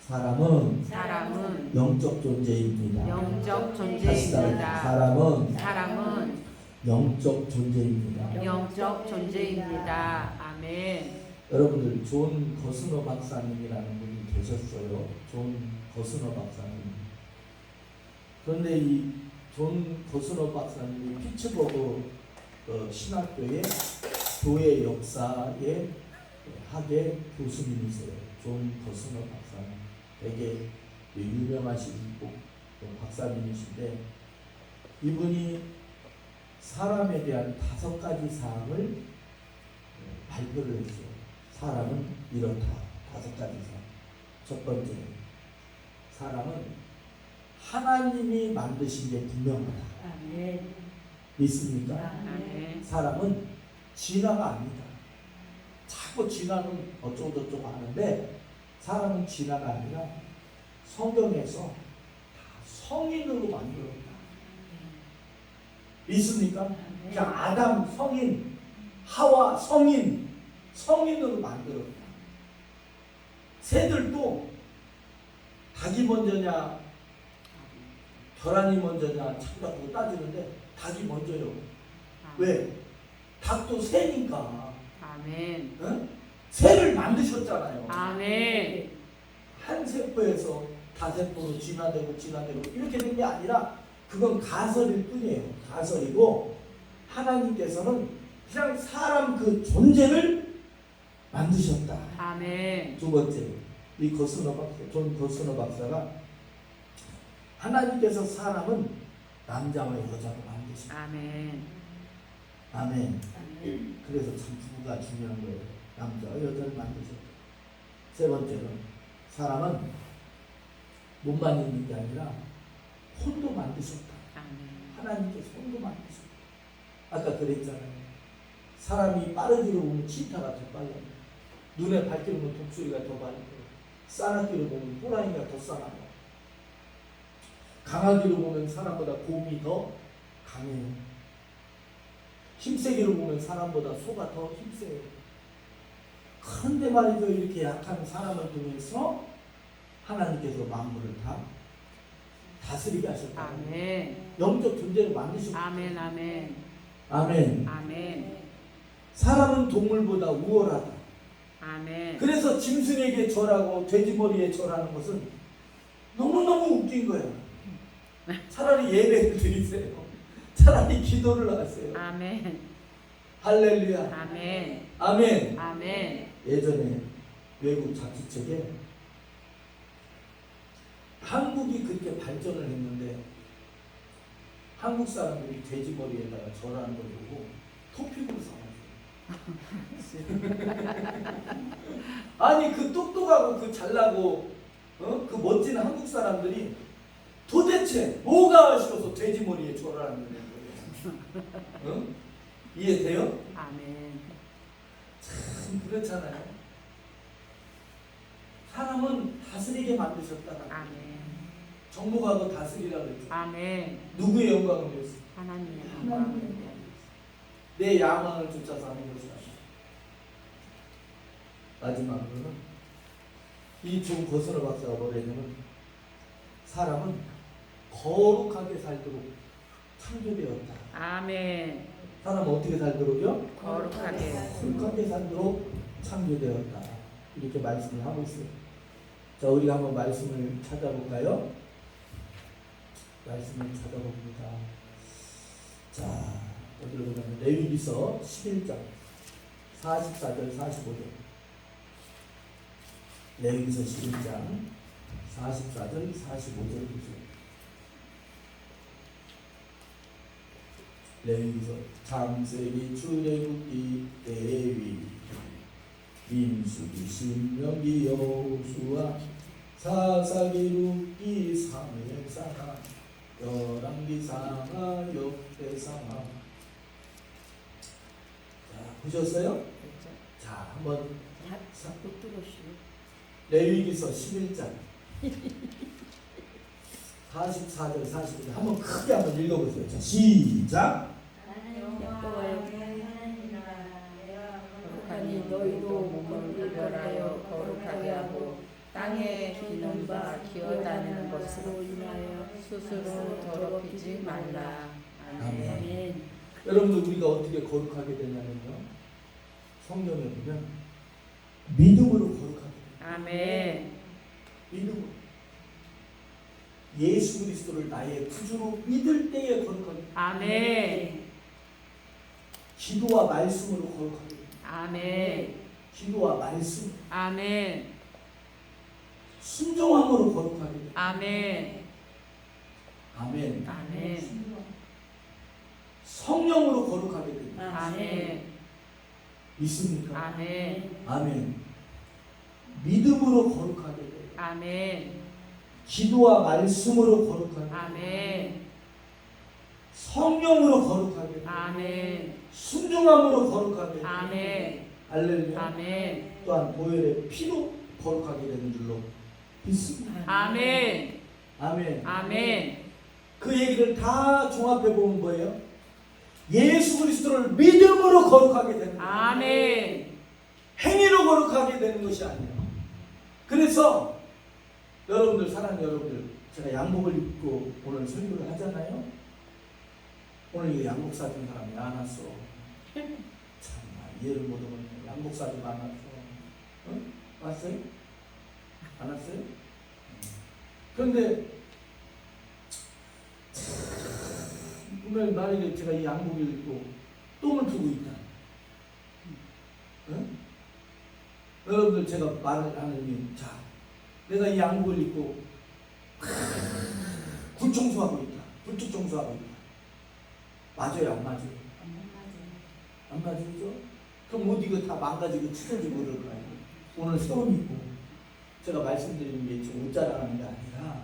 사람은 사람은 영적 존재입니다. 영적 다시 따라합니다. 존재입니다. 사람은 사람은 영적 존재입니다. 영적 존재입니다. 아멘. 여러분들 존 거스너 박사님이라는 분이 계셨어요. 존 거스너 박사님. 그런데 이 존 거스너 박사님이 피츠버그 신학교의 교회 역사의 학의 교수님이세요. 존 거스너 박사님. 되게 유명하신 박사님이신데 이분이 사람에 대한 5가지 사항을 발표를 했어요. 사람은 이렇다. 5가지 사항. 첫 번째, 사람은 하나님이 만드신 게 분명하다. 아멘. 믿습니까? 아멘. 사람은 진화가 아니다. 자꾸 진화는 어쩌고저쩌고 하는데 사람은 진화가 아니라 성경에서 다 성인으로 만들었다. 믿습니까? 그러니까 아담 성인, 하와 성인으로 만들었다. 새들도 닭이 먼저냐 계란이 먼저냐 자꾸 따지는데 닭이 먼저요. 왜? 닭도 새니까. 아멘. 응? 새를 만드셨잖아요. 아멘. 한 세포에서 다세포로 진화되고 이렇게 된 게 아니라 그건 가설일 뿐이에요. 가설이고 하나님께서는 그냥 사람 그 존재를 만드셨다. 아멘. 두 번째, 이 존 거스너 박사가 하나님께서 사람은 남자와 여자로 만드셨다. 아멘. 아멘. 아멘. 그래서 참 부부가 중요한 거예요. 남자와 여자를 만드셨다. 세 번째는 사람은 몸만 있는 게 아니라 혼도 만드셨다. 아멘. 하나님께서 혼도 만드셨다. 아까 그랬잖아요. 사람이 빠르기로 보면 치타가 더 빨라요. 눈에 밝기로 보면 독수리가 더 빨라요. 싸납기로 보면 호랑이가 더 싸나요. 강하기로 보면 사람보다 곰이 더 강해요. 힘세기로 보면 사람보다 소가 더 힘세요. 그런데 말이죠. 이렇게 약한 사람을 통해서 하나님께서 만물을 다 다스리게 하셨다. 아멘. 영적 존재를 만드셨다. 아멘. 아멘. 아멘. 아멘. 사람은 동물보다 우월하다. 아멘. 그래서 짐승에게 절하고 돼지머리에 절하는 것은 너무너무 웃긴 거예요. 차라리 예배를 드리세요. 차라리 기도를 하세요. 아멘. 할렐루야. 아멘. 아멘. 아멘. 예전에 외국 자치책에 한국이 그렇게 발전을 했는데 한국 사람들이 돼지머리에다가 절하는 걸 보고 토픽으로 삼았어요. 아니 그 똑똑하고 그 잘나고 그 멋진 한국 사람들이 도대체 뭐가 아쉬워서 돼지머리에 절하는 거예요? 이해돼요? 아멘. 참 그렇잖아요. 사람은 다스리게 만드셨다가 아멘. 정복하고 다스리라고 했죠. 아멘. 누구의 영광을 위해서? 하나님의 하나님의 영광을 영광을 내 야망을 쫓아서 하는 것이 아니라. 마지막으로는 이 존 거스너 박사가 뭐랬냐면 사람은 거룩하게 살도록 창조되었다. 아멘. 사람은 어떻게 살도록요? 거룩하게. 거룩하게 살도록 창조되었다. 이렇게 말씀을 하고 있어요. 자, 우리가 한번 말씀을 찾아볼까요? 말씀을 찾아봅니다. 자, 어디로 보면 레위기서 11장 44절 45절. 레위기서 11장 44절 45절 보세요. 레위기서 창세기 출애굽기 레위 민수기 신명기 여호수아 사사기 룻기 사무엘상하 열왕기 상하 역대상하. 자, 보셨어요? 자, 한번 못 들었어요. 레위기서 11장 44절 45절 한번 크게 한번 읽어보세요. 자, 시작. 여호와의 하나님 땅에 기는 바 기어다니는 것으로 인하여 스스로 더럽히지 말라. 아멘. 아멘. 여러분들 우리가 어떻게 거룩하게 되냐면요. 성경에 보면 믿음으로 거룩하게 돼요. 아멘. 믿음으로. 예수 그리스도를 나의 구주로 믿을 때에 거룩하게 돼요. 아멘. 기도와 말씀으로 거룩하게 돼요. 아멘. 기도와 말씀, 아멘. 순종함으로 거룩하게 돼요. 아멘. 아멘. 아멘. 성령으로 거룩하게 됩니다. 아멘. 믿습니까? 아멘. 아멘. 믿음으로 거룩하게 돼요. 아멘. 기도와 말씀으로 거룩하게 돼요. 아멘. 성령으로 거룩하게 돼요. 아멘. 순종함으로 거룩하게 돼요. 아멘. 할렐루야. 아멘. 또한 보혈의 피로 거룩하게 되는 줄로 믿습니다. 아멘. 아멘. 아멘. 그 얘기를 다 종합해 보면 뭐예요? 예수 그리스도를 믿음으로 거룩하게 되는 거예요. 아멘. 행위로 거룩하게 되는 것이 아니에요. 그래서 여러분들, 사랑하는 여러분들, 제가 양복을 입고 오늘 설교를 하잖아요. 오늘 이 양복 사준 사람이 많았어. 참나 이해를 못하면 양복 사준 많았어. 응? 왔어요? 안 왔어요? 그런데 분명히 만약에 제가 이 양복을 입고 똥을 두고 있다. 응? 여러분들 제가 말을 하는 자, 내가 이 양복을 입고 굴 청소하고 있다. 불뚝 청소하고 있다. 맞아요, 안 맞아요? 안 맞죠? 그럼 옷 이거 다 망가지고 찢어지고 그럴 거예요. 오늘 새옷 입고 제가 말씀드리는 게 지금 옷 자랑하는 게 아니라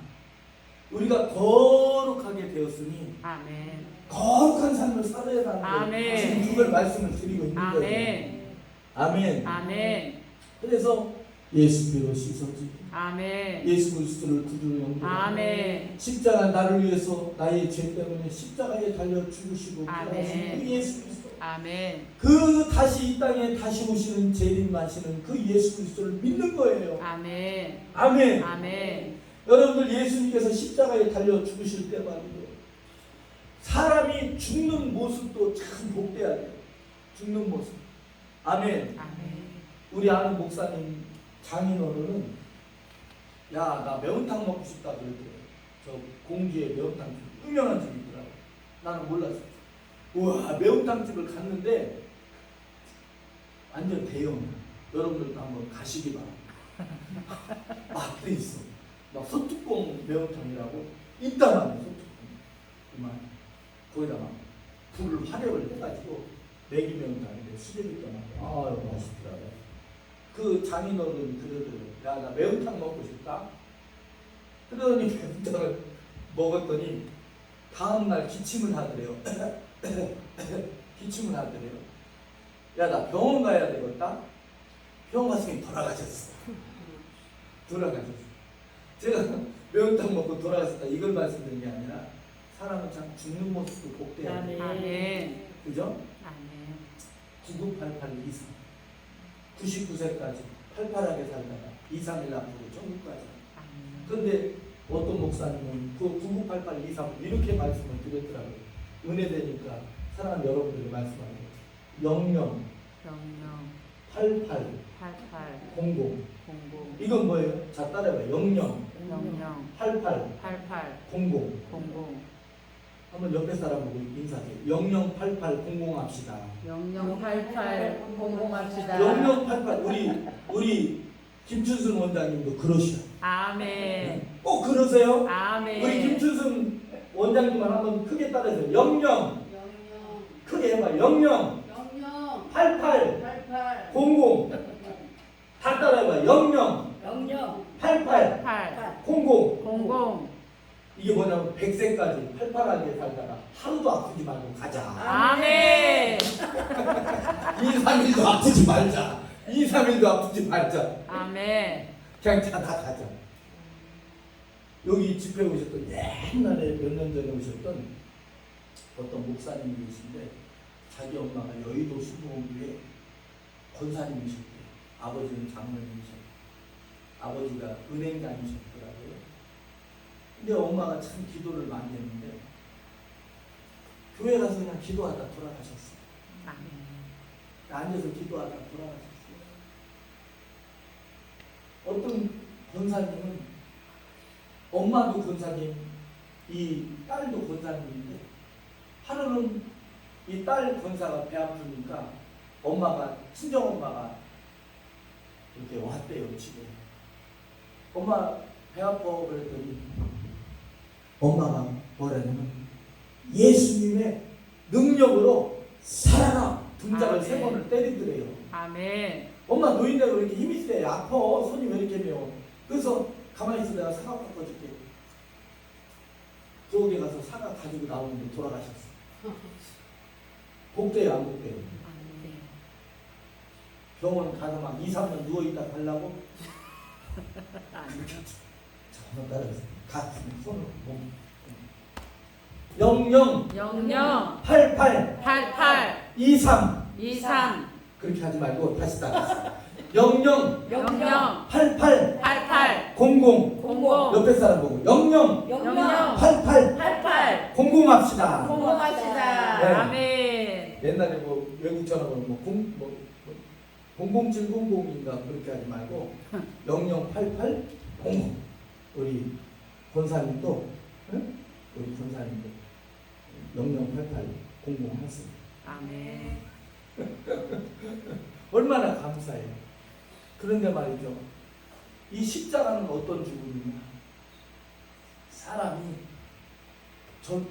우리가 거룩하게 되었으니 아멘. 거룩한 삶을 살아야 하는 거예요. 아멘. 지금 그걸 말씀을 드리고 있는 거예요. 아멘. 아멘. 아멘. 그래서 예수 피로 씻어지고 아멘. 예수 그리스도를 구주로 영접하고 아멘. 십자가 나를 위해서 나의 죄 때문에 십자가에 달려 죽으시고 아멘. 부활하신 그 예수 그리스도, 아멘. 그 다시 이 땅에 다시 오시는 재림하시는 그 예수 그리스도를 믿는 거예요. 아멘. 아멘. 아멘. 여러분들 예수님께서 십자가에 달려 죽으실 때 말이에요. 사람이 죽는 모습도 참 복돼야 돼요. 죽는 모습. 아멘. 아멘. 우리 아는 목사님 장인어른은 야, 나 매운탕 먹고 싶다 그랬대요. 저 공주에 매운탕 집, 유명한 집이 있더라고. 나는 몰랐어. 우와, 매운탕 집을 갔는데 완전 대형. 여러분들도 한번 가시기 바랍니다. 막 돼 있어. 막 소뚜껑 매운탕이라고 이따만 소뚜껑. 그만 거기다 막 불을 활용을 해가지고 매기 매운탕인데 수제비 떠나. 아유 맛있더라고. 그 장인어른 그러더라고요. 야, 나 매운탕 먹고 싶다. 그러더니 매운탕을 먹었더니 다음날 기침을 하더래요. 기침을 하더래요. 야, 나 병원 가야 되겠다. 병원 갔더니 돌아가셨어. 돌아가셨어. 제가 매운탕 먹고 돌아갔었다 이걸 말씀드린 게 아니라 사람은 참 죽는 모습도 복돼야 돼. 아멘. 그죠? 아멘. 9988 이상 99세까지 팔팔하게 살다가 2, 3일 앞으로 천국까지. 아멘. 그런데 어떤 목사님은 그 9988 이상 이렇게 말씀을 드렸더라고요. 은혜되니까 사랑하는 여러분들이 말씀하는 거예요. 00 88 88 00 00 이건 뭐예요? 자, 따라해봐요. 00 00 88 88 00 00 한번 옆에 사람 보고 인사해요. 008800 합시다. 0088 00 합시다. 0088 우리 김춘순 원장님도 그러셔. 아멘. 꼭 그러세요. 아멘. 우리 김춘순 원장님만 한번 크게 따라해요. 00 크게 해봐. 00 88 00 다 따라해봐. 00 88 8 00 00 이게 뭐냐면 100세까지 팔팔하게 살다가 하루도 아프지 말고 가자. 아멘. 2, 3일도 아프지 말자. 2, 3일도 아프지 말자. 아멘. 그냥 다 가자. 여기 집회 오셨던 옛날에 몇 년 전에 오셨던 어떤 목사님이 계신데 자기 엄마가 여의도 수봉교회 권사님이셨대요. 아버지는 장로님이셨고 아버지가 은행 다니셨더라고요. 근데 엄마가 참 기도를 많이 했는데 교회 가서 그냥 기도하다 돌아가셨어요. 아멘. 앉아서 기도하다 돌아가셨어요. 어떤 권사님은 엄마도 권사님, 이 딸도 권사님인데 하루는 이 딸 권사가 배 아프니까 엄마가 친정엄마가 이렇게 왔대요 집에. 엄마 배 아파 그랬더니 엄마가 뭐라냐면 예수님의 능력으로 살아라 등짝을 아멘. 3번을 때리더래요. 아멘. 엄마 노인네가 왜 이렇게 힘이 세? 아파. 손이 왜 이렇게 매워? 그래서 가만히 있어 내가 사과 바꿔줄게. 저기 가서 사과 가지고 나오는데 돌아가셨어. 복돼요 안 복돼요? 아멘. 병원 가서 막 2, 3년 누워있다 가려고 아멘. 잠깐만 따라가세요. 가 손으로 몸. 00 00 88 88 23 23 그렇게 하지 말고 다시 따라하세요. 00 00 88 88 00 00 옆에 사람 보고 00 00 88 88 00 합시다. 공부합시다. 네. 아멘. 옛날에 뭐 외국 전화번호 뭐 00700인가 그렇게 하지 말고 0088 00 우리 권사님도 응? 우리 권사님도 0088 00 하세요. 아멘. 얼마나 감사해요. 그런데 말이죠. 이 십자가는 어떤 죽음이냐? 사람이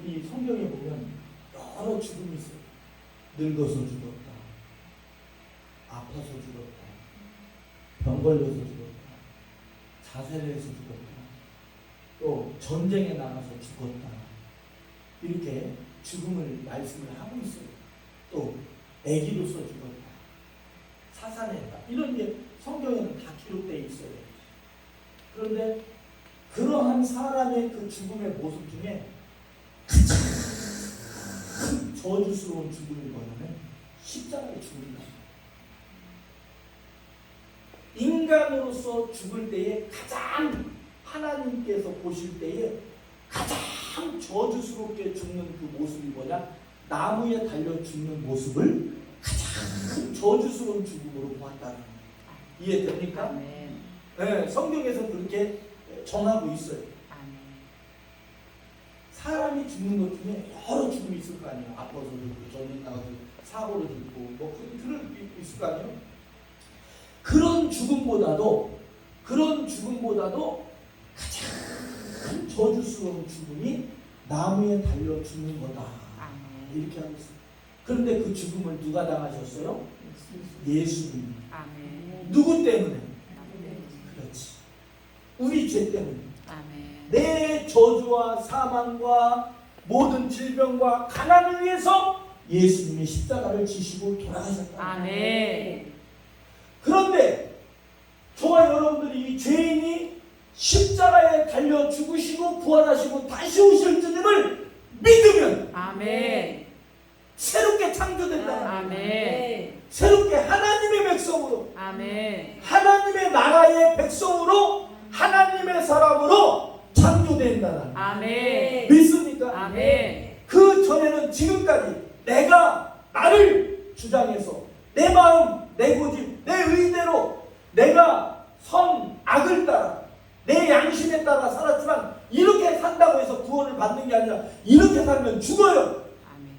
이 성경에 보면 여러 죽음이 있어요. 늙어서 죽었다. 아파서 죽었다. 병 걸려서 죽었다. 자살을 해서 죽었다. 또 전쟁에 나가서 죽었다. 이렇게 죽음을 말씀을 하고 있어요. 또 애기로서 죽었다. 사살했다. 이런 게 성경에는 다 기록되어 있어요. 그런데 그러한 사람의 그 죽음의 모습 중에 가장 저주스러운 죽음이 뭐냐면 십자가의 죽음이다. 인간으로서 죽을 때에 가장 하나님께서 보실 때에 가장 저주스럽게 죽는 그 모습이 뭐냐? 나무에 달려 죽는 모습을 가장 저주스러운 죽음으로 보았다는 거예요. 이해됩니까? 아멘. 네, 성경에서 그렇게 정하고 있어요. 아멘. 사람이 죽는 것 중에 여러 죽음이 있을 거 아니에요. 아파서 죽고, 전쟁 나가서 사고로 죽고, 뭐 그런 게 있을 거 아니에요. 그런 죽음보다도 가장 저주스러운 죽음이 나무에 달려 죽는 거다. 아멘. 이렇게 하고 있어요. 그런데 그 죽음을 누가 당하셨어요? 예수님. 아멘. 누구 때문에? 아멘. 그렇지. 우리 죄 때문에. 아멘. 내 저주와 사망과 모든 질병과 가난을 위해서 예수님이 십자가를 지시고 돌아가셨다. 아멘. 그런데 저와 여러분들이 이 죄인이 십자가에 달려 죽으시고 부활하시고 다시 오실 주님을 믿으면 아멘. 새롭게 창조된다. 아멘. 새롭게 하나님의 백성으로 아멘. 하나님의 나라의 백성으로 하나님의 사람으로 창조된다는 아멘. 믿습니까? 아멘. 그 전에는 지금까지 내가 나를 주장해서 내 마음, 내 고집, 내 의대로 내가 선악을 따라 내 양심에 따라 살았지만 이렇게 산다고 해서 구원을 받는 게 아니라 이렇게 살면 죽어요. 아멘.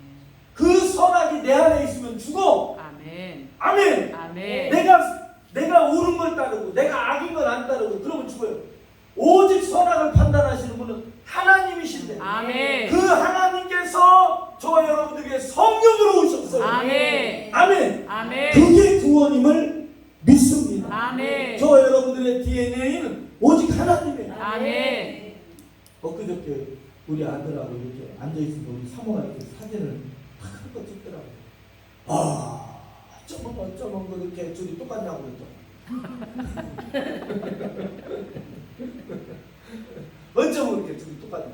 그 선악이 내 안에 있으면 죽어. 아멘. 아멘. 아멘. 내가 옳은 걸 따르고 내가 악인 걸 안 따르고 그러면 죽어요. 오직 선악을 판단하시는 분은 하나님이신데 아멘. 그 하나님께서 저와 여러분들에게 성령으로 오셨어요. 아멘. 아멘. 아멘. 그게 구원임을 믿습니다. 아멘. 저와 여러분들의 DNA는 오직 하나님이에요. 아멘. 엊그저께 우리 아들하고 이렇게 앉아있으니까 우리 사모가 이렇게 사진을 탁 한거 찍더라고요. 아, 어쩌면 그렇게 둘이 똑같냐고 그랬죠. 어쩌면 그렇게 둘이 똑같냐.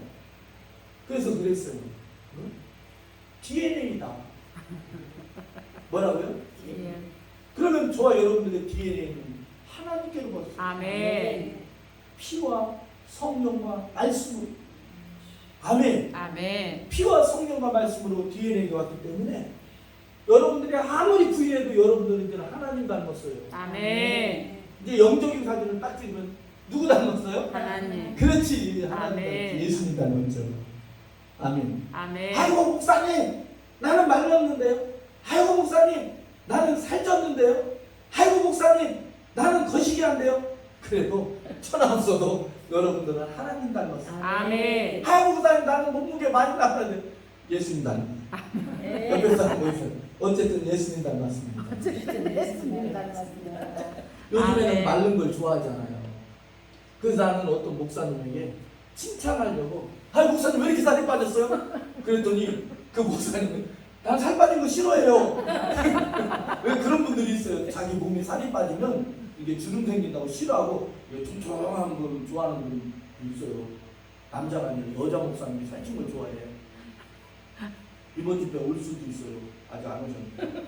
그래서 그랬어요. 응? DNA다. 뭐라고요? 예. 그러면 저와 여러분들의 DNA는 하나님께로부터 아멘. 피와 성령과 말씀으로. 아멘. 아멘. 피와 성령과 말씀으로 DNA가 왔기 때문에 여러분들이 아무리 부인해도 여러분들은 하나님 닮았어요. 아멘. 이제 영적인 사진을 딱 찍으면 누구 닮았어요? 하나님. 그렇지. 하나님 아멘. 닮았지. 예수님 닮았죠. 아멘. 아멘. 아이고 목사님 나는 말랐는데요. 아이고 목사님 나는 살쪘는데요. 아이고 목사님 나는 거시기한데요. 그래도 천하없어도 여러분들은 하나님 닮았어요. 아멘. 아이고 목사님 나는 몸무게 많이 나가는데 예수님 닮았어요. 옆에 사람 보이세요. 어쨌든 예수님 닮았습니다. 예수님 닮았습니다. 요즘에는 아멘. 마른 걸 좋아하잖아요. 그래서 나는 어떤 목사님에게 칭찬하려고 아이 목사님 왜 이렇게 살이 빠졌어요? 그랬더니 그 목사님은 난 살 빠진 거 싫어해요. 왜 그런 분들이 있어요. 자기 몸에 살이 빠지면 이게 주름 생긴다고 싫어하고 퉁퉁한 걸 좋아하는 분이 있어요. 남자가 아니라 여자 목사님이 살찐 걸 좋아해요. 이번 집에 올 수도 있어요. 아직 안 오셨는데.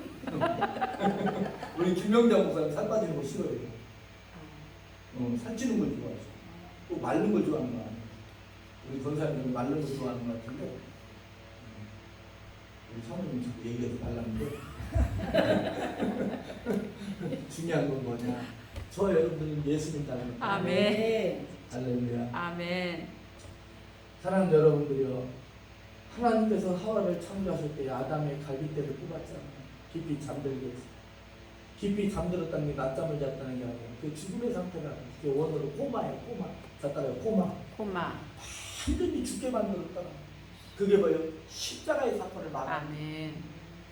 우리 김명자 목사님 살 빠지는 거 싫어해요. 살찌는 걸 좋아해요. 또 마른 걸 좋아하는 거 아니에요. 우리 권사님들은 마른 걸 좋아하는 것 같은데 우리 사모님 자꾸 얘기해서 달랐는데 중요한 건 뭐냐? 저 여러분들은 예수님 닮은 아멘. 할렐루야. 아멘. 사랑하는 여러분들이요, 하나님께서 하와를 창조하실 때 아담의 갈빗대를 뽑았잖아요. 깊이 잠들게 해서. 깊이 잠들었다는 게 낮잠을 잤다는 게 아니라 그 죽음의 상태가 그게 원어로 코마예요. 코마. 잤다가요. 코마. 고마. 완전히 죽게 만들었다가 그게 뭐예요? 십자가의 사건을 말하는 아멘.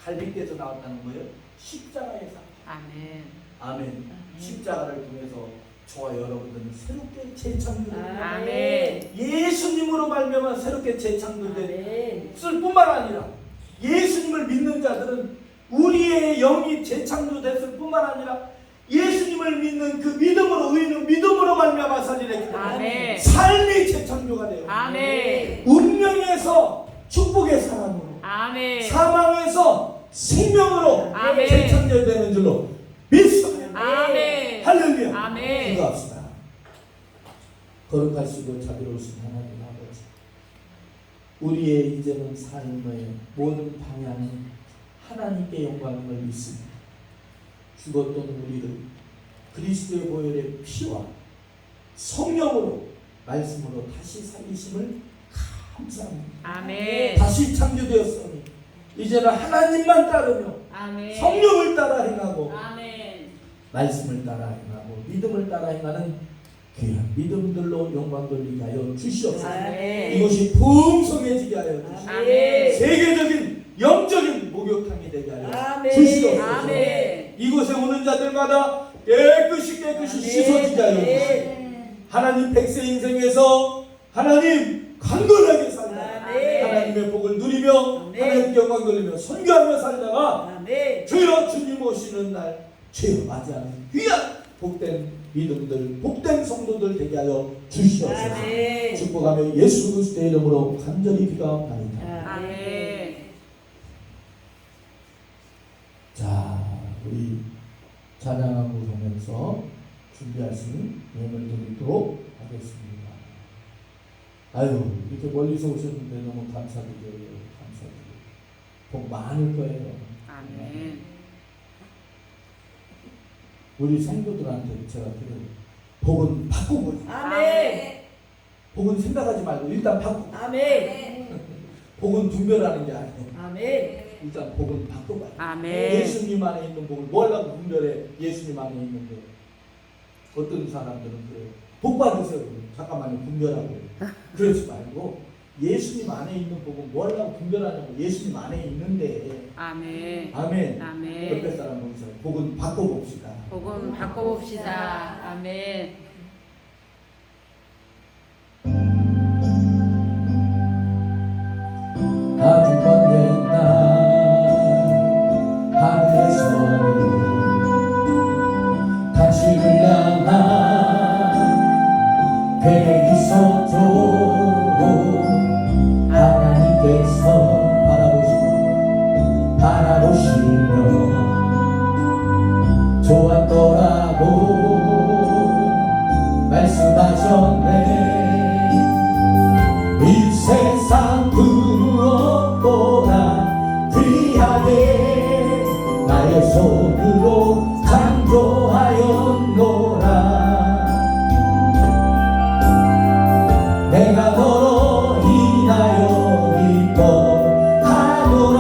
갈빗대에서 나왔다는 거예요. 십자가의 사건. 아멘. 아멘. 십자가를 통해서 저와 여러분들은 새롭게 재창조됩니다. 아멘. 예수님으로 말미암아 새롭게 재창조된 아멘. 뿐만 아니라 예수님을 믿는 자들은 우리의 영이 재창조됐을 뿐만 아니라 예수님을 믿는 그 믿음으로 의인은 믿음으로 말미암아 살리래. 아멘. 삶이 재창조가 돼요. 아멘. 운명에서 축복의 사람으로, 아멘. 사망에서 생명으로 아멘. 재창조되는 줄로 믿습니다. 아멘. 할렐루야. 아멘. 기도합시다. 거룩하시고 자비로우신 하나님 아버지, 우리의 이제는 삶의 모든 방향은 하나님께 영광을 믿습니다. 죽었던 우리를 그리스도의 보혈의 피와 성령으로 말씀으로 다시 살리심을 감사합니다. 아멘. 다시 창조되었으니 이제는 하나님만 따르며 아멘. 성령을 따라 행하고 아멘. 말씀을 따라 행하고 믿음을 따라 행하는 귀한 믿음들로 영광 돌리게 하여 주시옵소서. 아멘. 이곳이 풍성해지게 하여 주시옵소서. 아멘. 세계적인 영적인 목욕탕이 되게 하여 아멘. 주시옵소서. 아멘. 이곳에 오는 자들마다 깨끗이 씻어지게 하여 주시옵소서. 하나님 백세 인생에서 하나님 강건하게 살다가 아멘. 하나님의 복을 누리며 아멘. 하나님께 영광 돌리며 선교하며 살다가 아멘. 주여 주님 오시는 날 주여 맞이하는 귀한 복된 믿음들 복된 성도들 되게 하여 주시옵소서. 아멘. 축복하며 예수 그리스도의 이름으로 간절히 기도합니다. 아멘. 자, 우리 찬양하고 보면서 준비할 수 있는 예물 드리도록 하겠습니다. 아유, 이렇게 멀리서 오셨는데 너무 감사드려요. 감사드려요. 복 많을 거예요. 아멘. 우리 성도들한테 제가 드려요. 복은 바꾸고, 아멘. 복은 생각하지 말고 일단 바꾸고, 아멘. 복은 분별하는 게 아니에요. 아멘. 일단 복은 바꿔봐요. 아멘. 예수님 안에 있는 복을 뭐 하려고 분별해? 예수님 안에 있는데 어떤 사람들은 그래요. 복 받으세요. 잠깐만요. 분별하고 그러지 말고 예수님 안에 있는 복은 뭐 하려고 분별하냐고. 예수님 안에 있는데. 아멘. 아멘. 아멘. 옆에 사람 보면서 복은 바꿔봅시다. 복음 바꿔봅시다. 아멘. 아주 먼 옛날 하늘에서 당신을 향한 계획이 있었죠. 하나님께서 바라보시며 좋았더라고. 위하되 나의 손으로 창조하였노라. 내가 너로 인하여 기뻐하노라.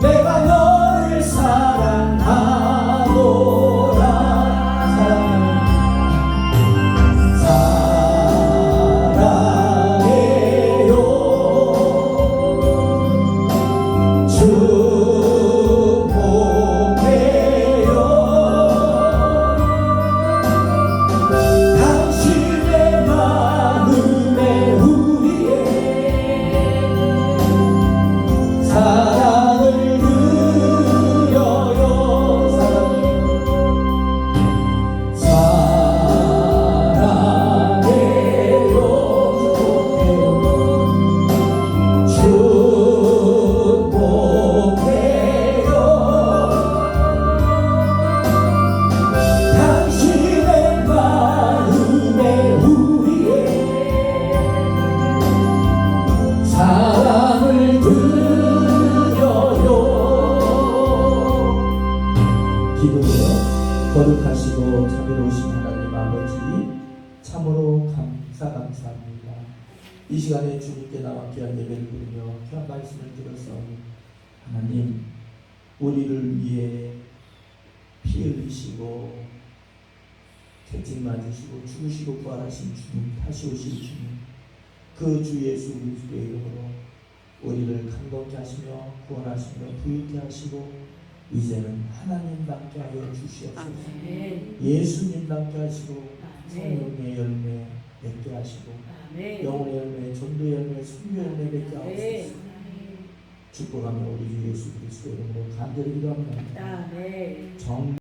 내가 너를 사랑하노라. 사랑해요. 축복해요. 당신의 마음에 우리의 사랑을 드려요. 사랑해요. 축복해요. 당신의 마음에 우리의 사랑을 드려요. 기도해요. 거룩하시고 자비로우신 하나님 아버지, 참으로 감사합니다. 이 시간에 주님께 나와 귀한 예배를 드리며 귀한 말씀을 들었사오니 하나님, 우리를 위해 피 흘리시고 채찍 맞으시고 죽으시고 부활하신 주님, 다시 오실 주님, 그 주 예수 그리스도의 이름으로 우리를 강건케 하시며 구원하시며 부유케 하시고 이제는 하나님답게 하여 주시옵소서. 아멘. 예수님답게 하시고 아멘. 성령의 열매 맺게 하시고 아멘. 영혼의 열매, 전도 열매, 순교 열매 맺게 아멘. 하옵소서. 축복하며 우리 주 예수 그리스도의 이름으로 간절히 기도합니다. 아멘. 정